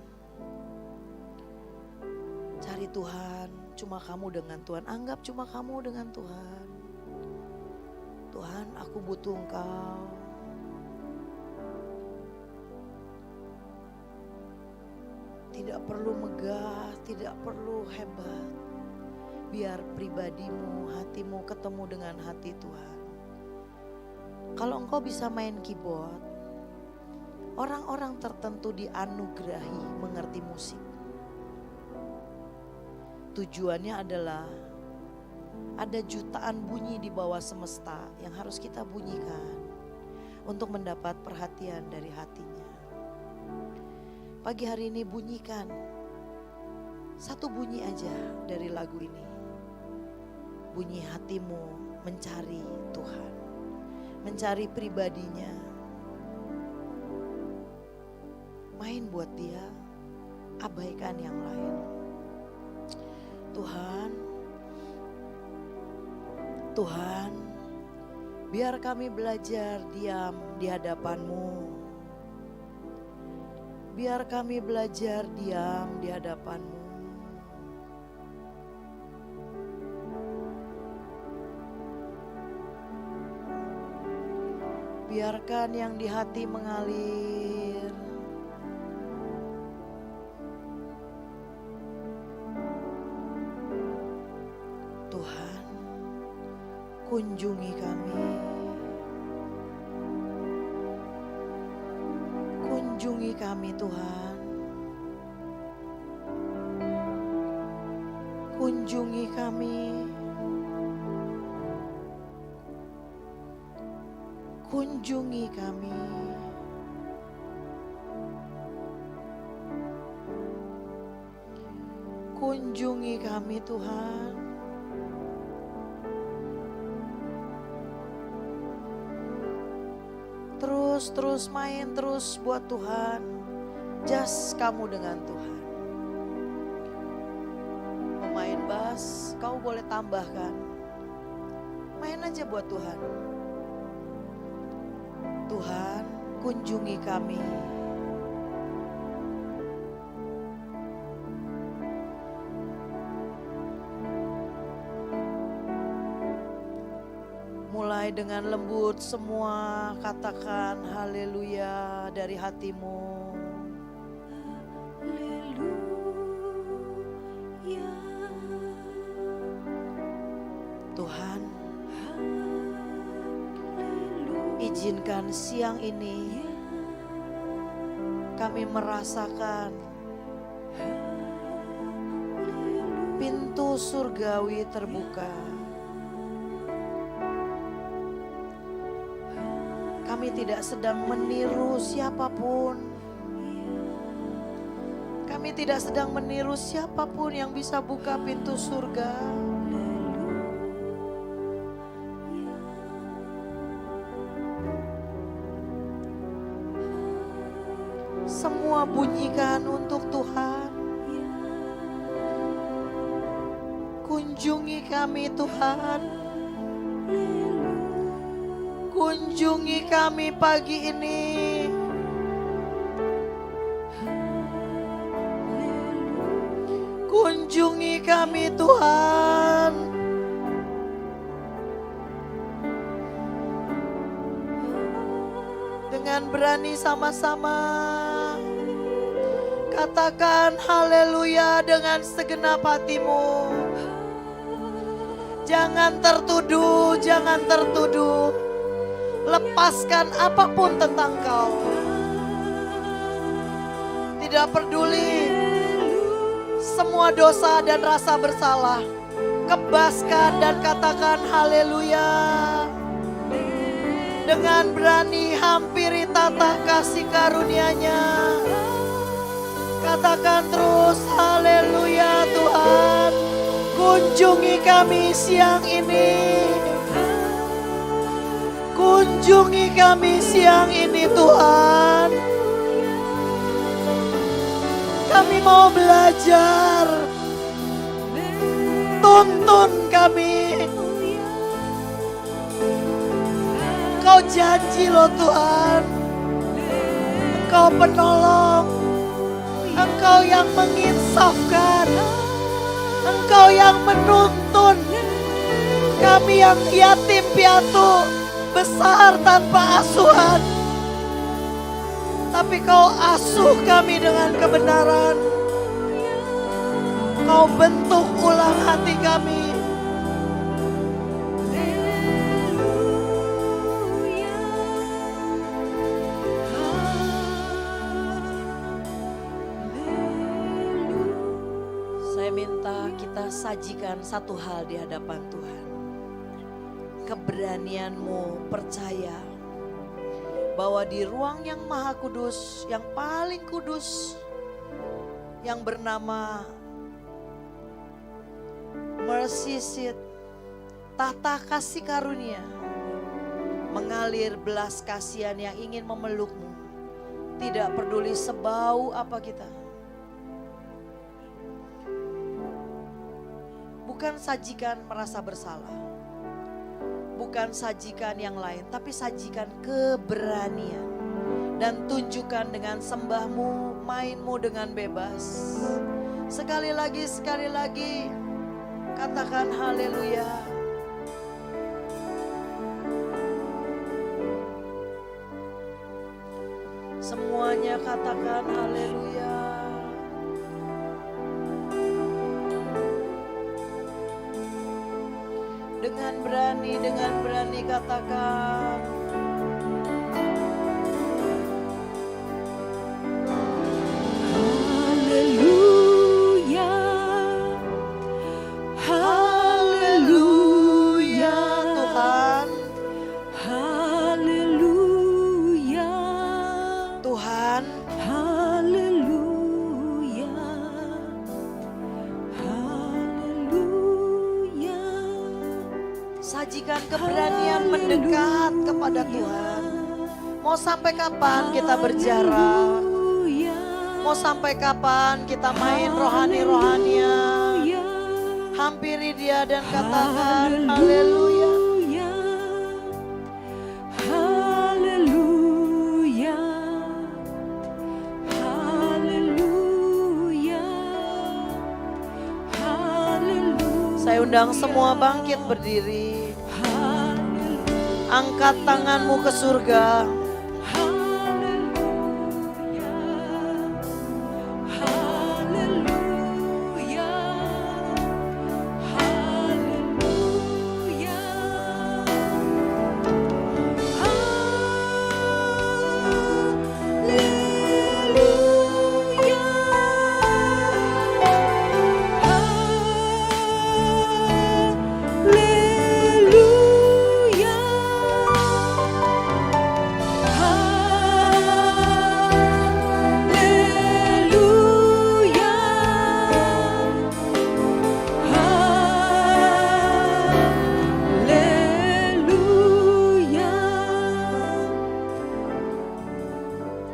Cari Tuhan, cuma kamu dengan Tuhan. Anggap cuma kamu dengan Tuhan. Tuhan, aku butuh Engkau. Tidak perlu megah, tidak perlu hebat. Biar pribadimu, hatimu ketemu dengan hati Tuhan. Kalau engkau bisa main keyboard, orang-orang tertentu dianugerahi mengerti musik. Tujuannya adalah ada jutaan bunyi di bawah semesta yang harus kita bunyikan untuk mendapat perhatian dari hatinya. Pagi hari ini bunyikan satu bunyi aja dari lagu ini. Bunyi hatimu mencari Tuhan, mencari pribadinya, main buat Dia, abaikan yang lain. Tuhan, biar kami belajar diam di hadapan-Mu. Biar kami belajar diam di hadapan-Mu. Biarkan yang di hati mengalir. Tuhan, kunjungi kami. Kunjungi kami Tuhan. Kunjungi kami. Kunjungi kami. Kunjungi kami Tuhan. Terus main terus buat Tuhan. Just kamu dengan Tuhan. Pemain bass, kau boleh tambahkan. Main aja buat Tuhan. Tuhan, kunjungi kami. Mulai dengan lembut semua katakan haleluya dari hatimu. Haleluya. Tuhan, izinkan siang ini kami merasakan pintu surgawi terbuka. Kami tidak sedang meniru siapapun. Kami tidak sedang meniru siapapun yang bisa buka pintu surga. Semua bunyikan untuk Tuhan. Kunjungi kami Tuhan. Kunjungi kami pagi ini. Kunjungi kami Tuhan. Dengan berani sama-sama katakan haleluya dengan segenap hatimu. Jangan tertuduh, jangan tertuduh. Lepaskan apapun tentang kau. Tidak peduli semua dosa dan rasa bersalah. Kebaskan dan katakan haleluya. Dengan berani hampiri tata kasih karunia-Nya. Katakan terus haleluya Tuhan. Kunjungi kami siang ini. Kunjungi kami siang ini Tuhan. Kami mau belajar. Tuntun kami. Engkau janji loh Tuhan. Engkau penolong. Engkau yang menginsafkan. Engkau yang menuntun. Kami yang yatim piatu, besar tanpa asuhan. Tapi Kau asuh kami dengan kebenaran. Kau bentuk ulang hati kami. Saya minta kita sajikan satu hal di hadapan Tuhan. Keberanian-Mu percaya bahwa di ruang yang maha kudus, yang paling kudus, yang bernama mercy seat, Tata kasih karunia mengalir belas kasihan yang ingin memelukmu. Tidak peduli sebau apa kita. Bukan sajikan merasa bersalah. Bukan sajikan yang lain, tapi sajikan keberanian. Dan tunjukkan dengan sembahmu, mainmu dengan bebas. Sekali lagi, katakan haleluya. Semuanya katakan haleluya. Dengan berani katakan. Haleluya. Haleluya Tuhan. Haleluya Tuhan. Haleluya. Haleluya. Sajikan keberanian mendekat kepada Tuhan. Mau sampai kapan kita berjarak? Mau sampai kapan kita main rohani-rohanian? Hampiri dia dan katakan haleluya. Haleluya. Haleluya. Haleluya. Saya undang semua bangkit berdiri. Angkat tanganmu ke surga.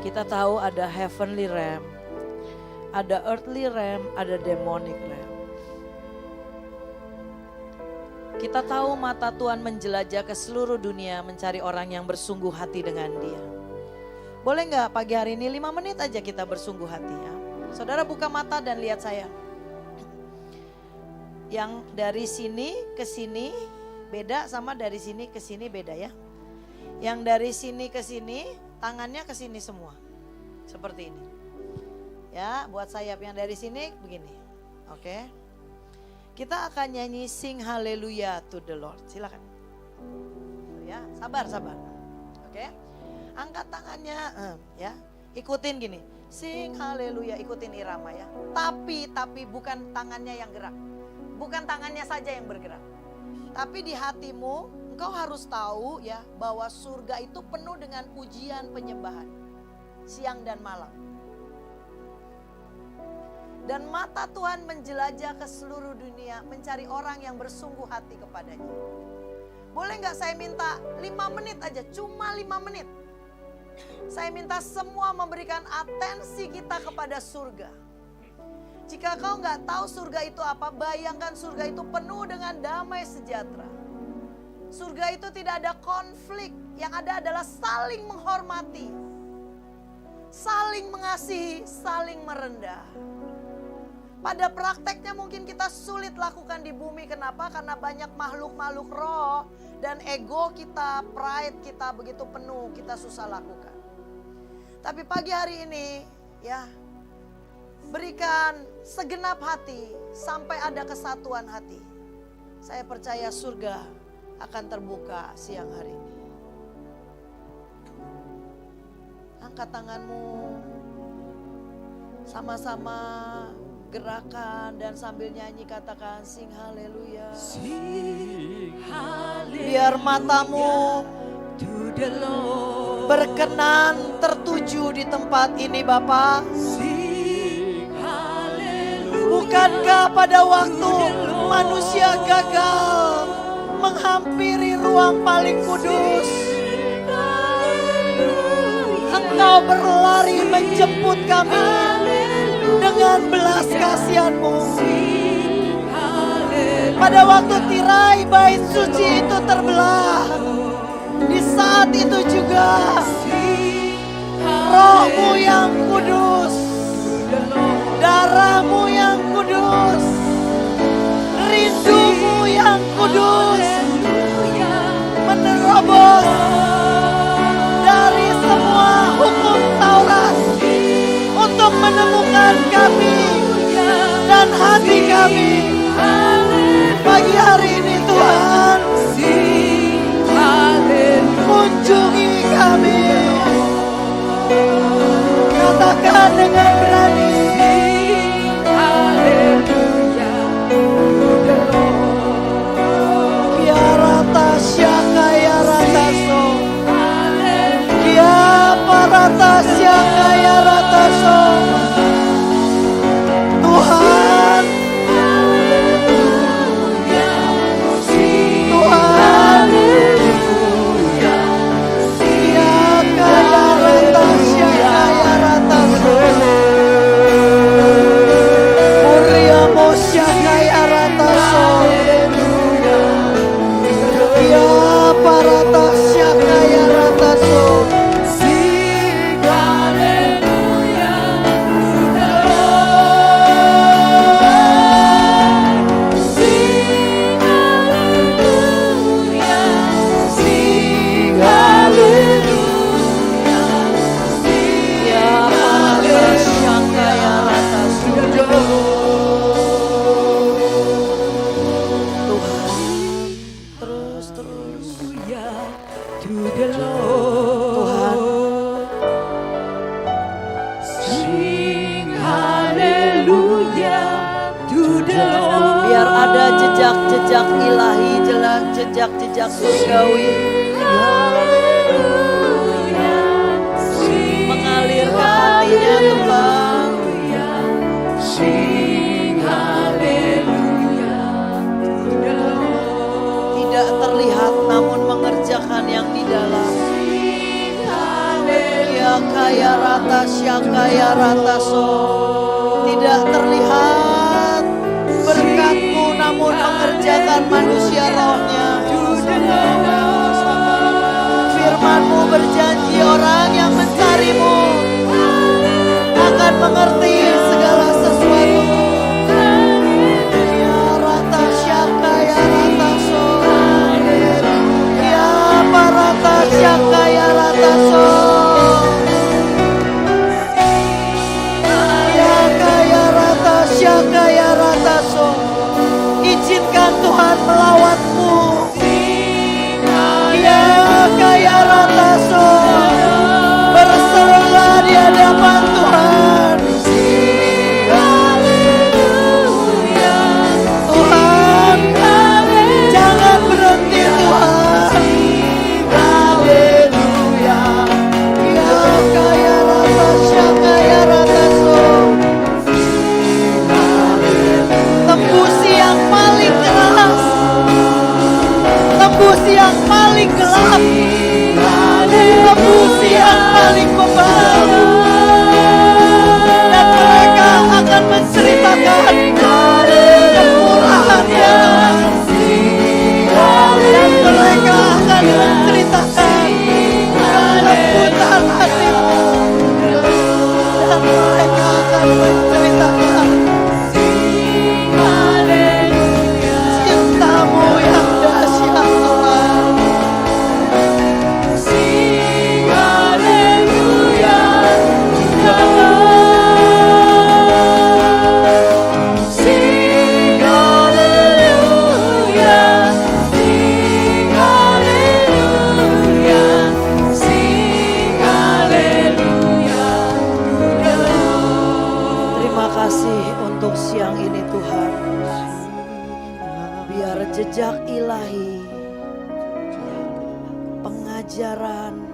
Kita tahu ada heavenly realm, ada earthly realm, ada demonic realm. Kita tahu mata Tuhan menjelajah ke seluruh dunia mencari orang yang bersungguh hati dengan Dia. Boleh nggak pagi hari ini 5 menit aja kita bersungguh hati ya. Saudara buka mata dan lihat saya. Yang dari sini ke sini beda sama dari sini ke sini beda ya. Yang dari sini ke sini tangannya ke sini semua. Seperti ini. Ya, buat sayap yang dari sini begini. Oke. Kita akan nyanyi sing hallelujah to the Lord. Silakan. Ya, sabar. Oke. Angkat tangannya ya. Ikutin gini. Sing hallelujah, ikutin irama ya. Tapi bukan tangannya yang gerak. Bukan tangannya saja yang bergerak. Tapi di hatimu engkau harus tahu ya bahwa surga itu penuh dengan pujian penyembahan. Siang dan malam. Dan mata Tuhan menjelajah ke seluruh dunia mencari orang yang bersungguh hati kepadanya. Boleh gak saya minta 5 menit aja, cuma 5 menit. Saya minta semua memberikan atensi kita kepada surga. Jika kau gak tahu surga itu apa, bayangkan surga itu penuh dengan damai sejahtera. Surga itu tidak ada konflik, yang ada adalah saling menghormati. Saling mengasihi, saling merendah. Pada prakteknya mungkin kita sulit lakukan di bumi. Kenapa? Karena banyak makhluk-makhluk roh dan ego kita, pride kita begitu penuh, kita susah lakukan. Tapi pagi hari ini ya, berikan segenap hati sampai ada kesatuan hati. Saya percaya surga akan terbuka siang hari ini. Angkat tanganmu, sama-sama gerakan dan sambil nyanyi katakan sing haleluya. Biar matamu berkenan tertuju di tempat ini Bapa. Bukankah pada waktu manusia gagal menghampiri ruang paling kudus. Engkau berlari menjemput kami dengan belas kasihan-Mu. Pada waktu tirai bait suci itu terbelah, di saat itu juga Roh-Mu yang kudus, darah-Mu yang kudus, rindu-Mu yang kudus menerobos dari semua hukum Taurat untuk menemukan kami dan hati kami. Pagi hari ini Tuhan, kunjungi kami. Katakan dengan berani, Kiarata Syakaya Rataso, Kiaparata Syakaya Rataso. Tuhan, biar ada jejak-jejak ilahi, jejak-jejak surgawi mengalir ke hatinya Tuhan. Tidak terlihat namun mengerjakan yang di dalam. Ya kaya rata syakaya rata so. Tidak terlihat berkat-Mu namun mengerjakan manusia rohnya. Firman-Mu berjanji orang yang mencari-Mu akan mengerti segala sesuatu. Ya rata syakaya rata so. Ya parata syakaya rata so. Syakaya rataso, izinkan Tuhan melawat-Mu. Ya kaya rataso, berserulah di hadapan Tuhan. Tuhan, jangan berhenti Tuhan. Haleluya. Ya kaya rataso, syakaya rataso. Tembusi yang paling keras, tembusi yang paling gelap, tembusi yang paling beban, dan mereka akan menceritakan kemurahan-Nya, dan mereka akan menceritakan kelembutan hati-Mu, dan mereka akan menceritakan jejak ilahi, pengajaran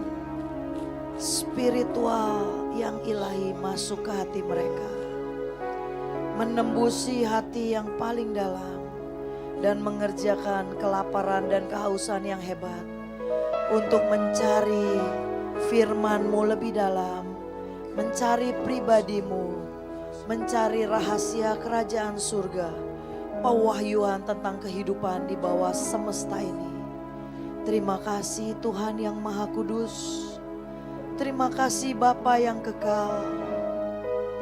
spiritual yang ilahi masuk ke hati mereka, menembusi hati yang paling dalam, dan mengerjakan kelaparan dan kehausan yang hebat untuk mencari firman-Mu lebih dalam, mencari pribadi-Mu, mencari rahasia kerajaan surga, pewahyuan tentang kehidupan di bawah semesta ini. Terima kasih Tuhan yang Maha Kudus. Terima kasih Bapa yang kekal.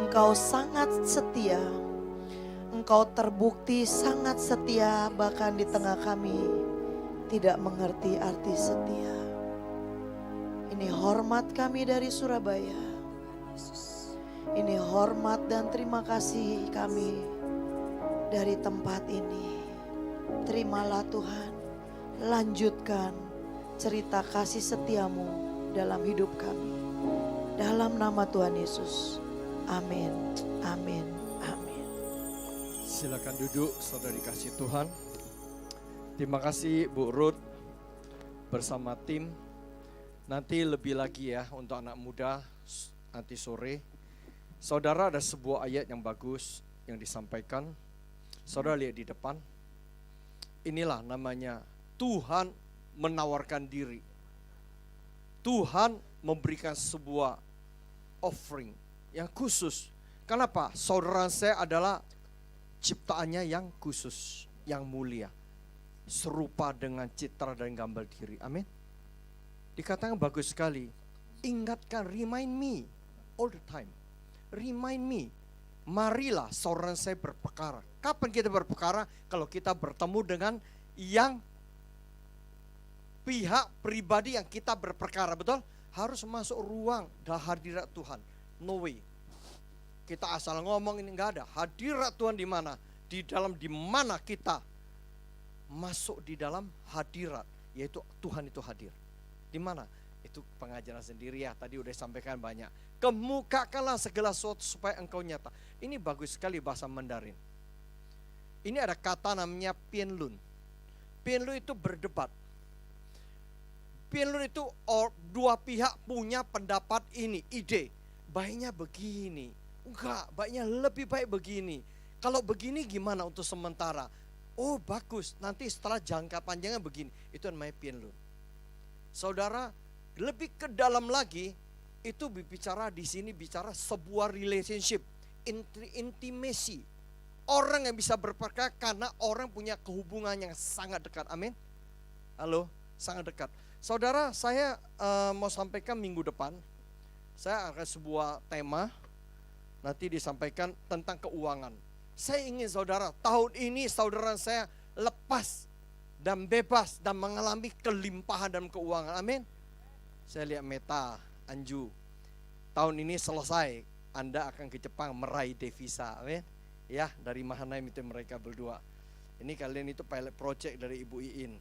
Engkau sangat setia. Engkau terbukti sangat setia bahkan di tengah kami tidak mengerti arti setia. Ini hormat kami dari Surabaya. Ini hormat dan terima kasih kami dari tempat ini. Terimalah Tuhan, lanjutkan cerita kasih setiamu dalam hidup kami. Dalam nama Tuhan Yesus. Amin. Amin. Amin. Silakan duduk saudara dikasih Tuhan. Terima kasih Bu Ruth bersama tim. Nanti lebih lagi ya untuk anak muda nanti sore. Saudara ada sebuah ayat yang bagus yang disampaikan. Saudara lihat di depan. Inilah namanya Tuhan menawarkan diri. Tuhan memberikan sebuah offering yang khusus. Kenapa? Saudara saya adalah ciptaannya yang khusus, yang mulia. Serupa dengan citra dan gambar diri. Amin. Dikatakan bagus sekali. Ingatkan, remind me all the time. Remind me. Marilah saudara saya berperkara. Kapan kita berperkara? Kalau kita bertemu dengan yang pihak pribadi yang kita berperkara, betul? Harus masuk ruang dan hadirat Tuhan. No way. Kita asal ngomong ini enggak ada. Hadirat Tuhan di mana? Di dalam di mana kita masuk di dalam hadirat, yaitu Tuhan itu hadir. Di mana? Itu pengajaran sendiri ya. Tadi udah sampaikan banyak. Kemukakanlah segala sesuatu supaya engkau nyata. Ini bagus sekali bahasa Mandarin. Ini ada kata namanya pianlun. Pianlun itu berdebat. Pianlun itu dua pihak punya pendapat ini, ide. Baiknya begini. Enggak, baiknya lebih baik begini. Kalau begini gimana untuk sementara? Oh bagus, nanti setelah jangka panjangnya begini. Itu namanya pianlun. Saudara, lebih ke dalam lagi, itu bicara di sini bicara sebuah relationship, intimacy. Orang yang bisa berperkara karena orang punya kehubungan yang sangat dekat. Amin. Halo, sangat dekat. Saudara, saya mau sampaikan minggu depan, saya akan sebuah tema, nanti disampaikan tentang keuangan. Saya ingin saudara, tahun ini saudara saya lepas dan bebas dan mengalami kelimpahan dalam keuangan. Amin. Saya lihat Meta, Anju, tahun ini selesai, Anda akan ke Jepang meraih devisa. Amin. Ya, dari Mahanaim itu mereka berdua. Ini kalian itu pilot project dari Ibu Iin.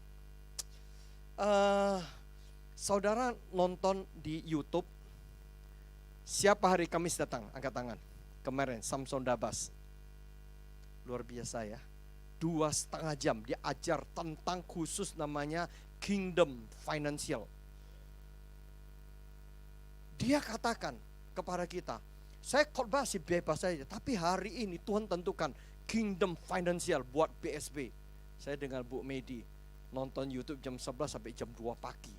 Saudara nonton di YouTube. Siapa hari Kamis datang? Angkat tangan. Kemarin Samson Dabas. Luar biasa ya. 2,5 jam dia ajar tentang khusus namanya Kingdom Financial. Dia katakan kepada kita, saya khotbah sih bebas saja, tapi hari ini Tuhan tentukan Kingdom Financial buat BSB. Saya dengan Bu Medi nonton YouTube jam 11 sampai jam 2 pagi.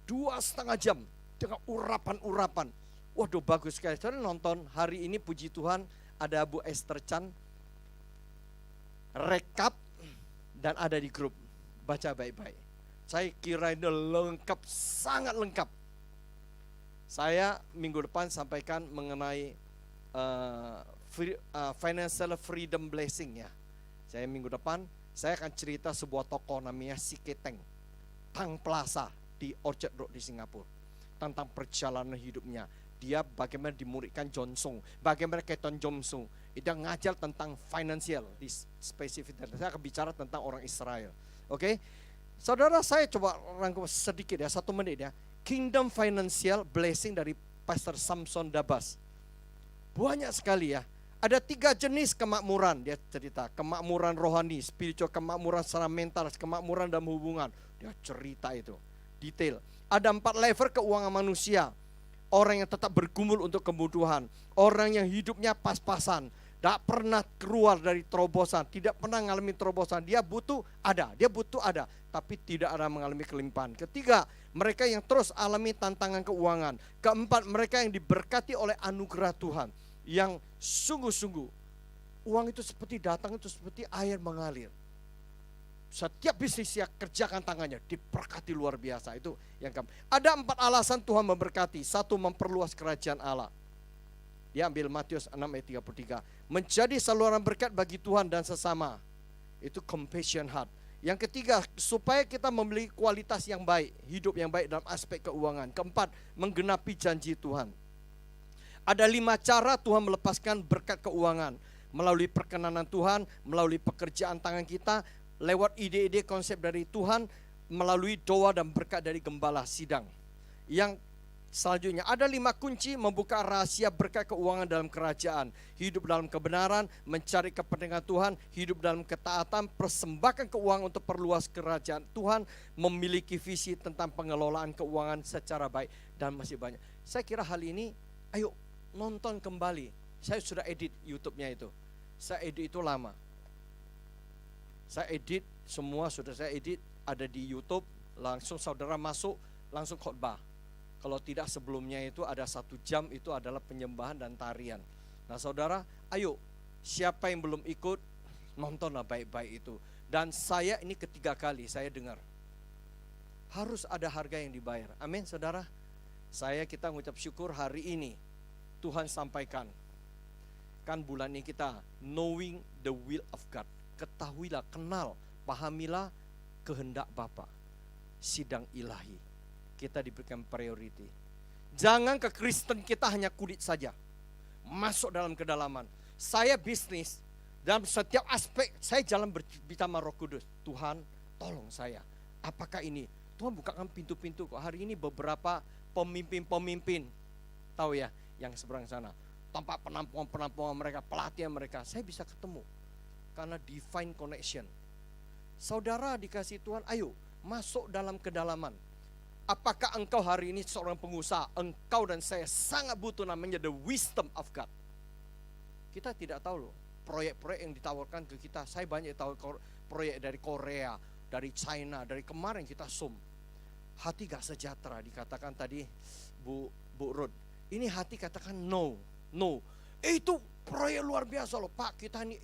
2,5 jam dengan urapan-urapan. Waduh bagus sekali. Saya nonton hari ini puji Tuhan ada Bu Esther Chan rekap dan ada di grup. Baca baik-baik. Saya kira ini lengkap, sangat lengkap. Saya minggu depan sampaikan mengenai financial freedom blessing ya. Saya minggu depan saya akan cerita sebuah toko namanya Si Keteng, Tang Plaza di Orchard Road di Singapura. Tentang perjalanan hidupnya. Dia bagaimana dimuridkan Johnson, bagaimana Keton Johnson. Itu ngajar tentang financial di spesifik. Saya akan bicara tentang orang Israel. Oke. Saudara, saya coba rangkum sedikit ya, 1 menit ya. Kingdom Financial Blessing dari Pastor Samson Dabas. Banyak sekali ya. Ada 3 jenis kemakmuran, dia cerita. Kemakmuran rohani, spiritual, kemakmuran secara mental, kemakmuran dalam hubungan. Dia cerita itu, detail. Ada 4 level keuangan manusia. Orang yang tetap bergumul untuk kebutuhan. Orang yang hidupnya pas-pasan. tidak pernah keluar dari terobosan, tidak pernah mengalami terobosan. Dia butuh ada, tapi tidak ada mengalami kelimpahan. Ketiga, mereka yang terus alami tantangan keuangan. Keempat, mereka yang diberkati oleh anugerah Tuhan, yang sungguh-sungguh uang itu seperti datang, itu seperti air mengalir. Setiap bisnis yang kerjakan tangannya diberkati luar biasa. Itu yang keempat. Ada 4 alasan Tuhan memberkati. 1, memperluas kerajaan Allah. Dia ambil Matius 6 ayat 33. Menjadi saluran berkat bagi Tuhan dan sesama. Itu compassion heart. Yang ketiga, supaya kita memiliki kualitas yang baik, hidup yang baik dalam aspek keuangan. Keempat, menggenapi janji Tuhan. Ada 5 cara Tuhan melepaskan berkat keuangan. Melalui perkenanan Tuhan, melalui pekerjaan tangan kita, lewat ide-ide konsep dari Tuhan, melalui doa dan berkat dari gembala sidang. Yang selanjutnya, ada 5 kunci membuka rahasia berkat keuangan dalam kerajaan. Hidup dalam kebenaran, mencari kepentingan Tuhan, hidup dalam ketaatan, persembahkan keuangan untuk perluas kerajaan Tuhan, memiliki visi tentang pengelolaan keuangan secara baik, dan masih banyak. Saya kira hal ini, ayo nonton kembali. Saya sudah edit YouTube-nya itu. Saya edit itu lama. Saya edit, semua sudah saya edit, ada di YouTube, langsung saudara masuk, langsung khotbah. Kalau tidak sebelumnya itu ada 1 jam, itu adalah penyembahan dan tarian. Nah saudara, ayo siapa yang belum ikut, nontonlah baik-baik itu. Dan saya ini ketiga kali saya dengar, harus ada harga yang dibayar. Amin saudara. Kita mengucap syukur hari ini Tuhan sampaikan. Kan bulan ini kita knowing the will of God. Ketahuilah, kenal, pahamilah kehendak Bapa. Sidang ilahi. Kita diberikan priority. Jangan kekristen kita hanya kulit saja. Masuk dalam kedalaman. Saya bisnis, dalam setiap aspek saya jalan bersama Roh Kudus. Tuhan tolong saya. Apakah ini? Tuhan bukakan pintu-pintu kok. Hari ini beberapa pemimpin-pemimpin, tahu ya, yang seberang sana. Tempat penampungan mereka, pelatihan mereka, saya bisa ketemu. Karena divine connection. Saudara dikasih Tuhan, ayo masuk dalam kedalaman. Apakah engkau hari ini seorang pengusaha? Engkau dan saya sangat butuh namanya the wisdom of God. Kita tidak tahu loh, proyek-proyek yang ditawarkan ke kita. Saya banyak tahu proyek dari Korea, dari China, dari kemarin kita Zoom. Hati gak sejahtera dikatakan tadi Bu Ruth. Ini hati katakan no. Itu proyek luar biasa loh Pak, kita ini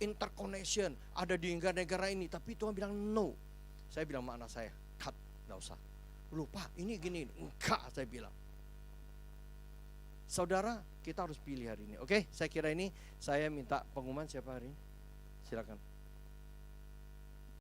interconnection, ada di negara ini. Tapi Tuhan bilang no. Saya bilang sama anak saya, cut, gak usah. Loh Pak, ini gini, enggak, saya bilang. Saudara, kita harus pilih hari ini. Oke, saya kira ini saya minta pengumuman siapa hari ini. Silakan.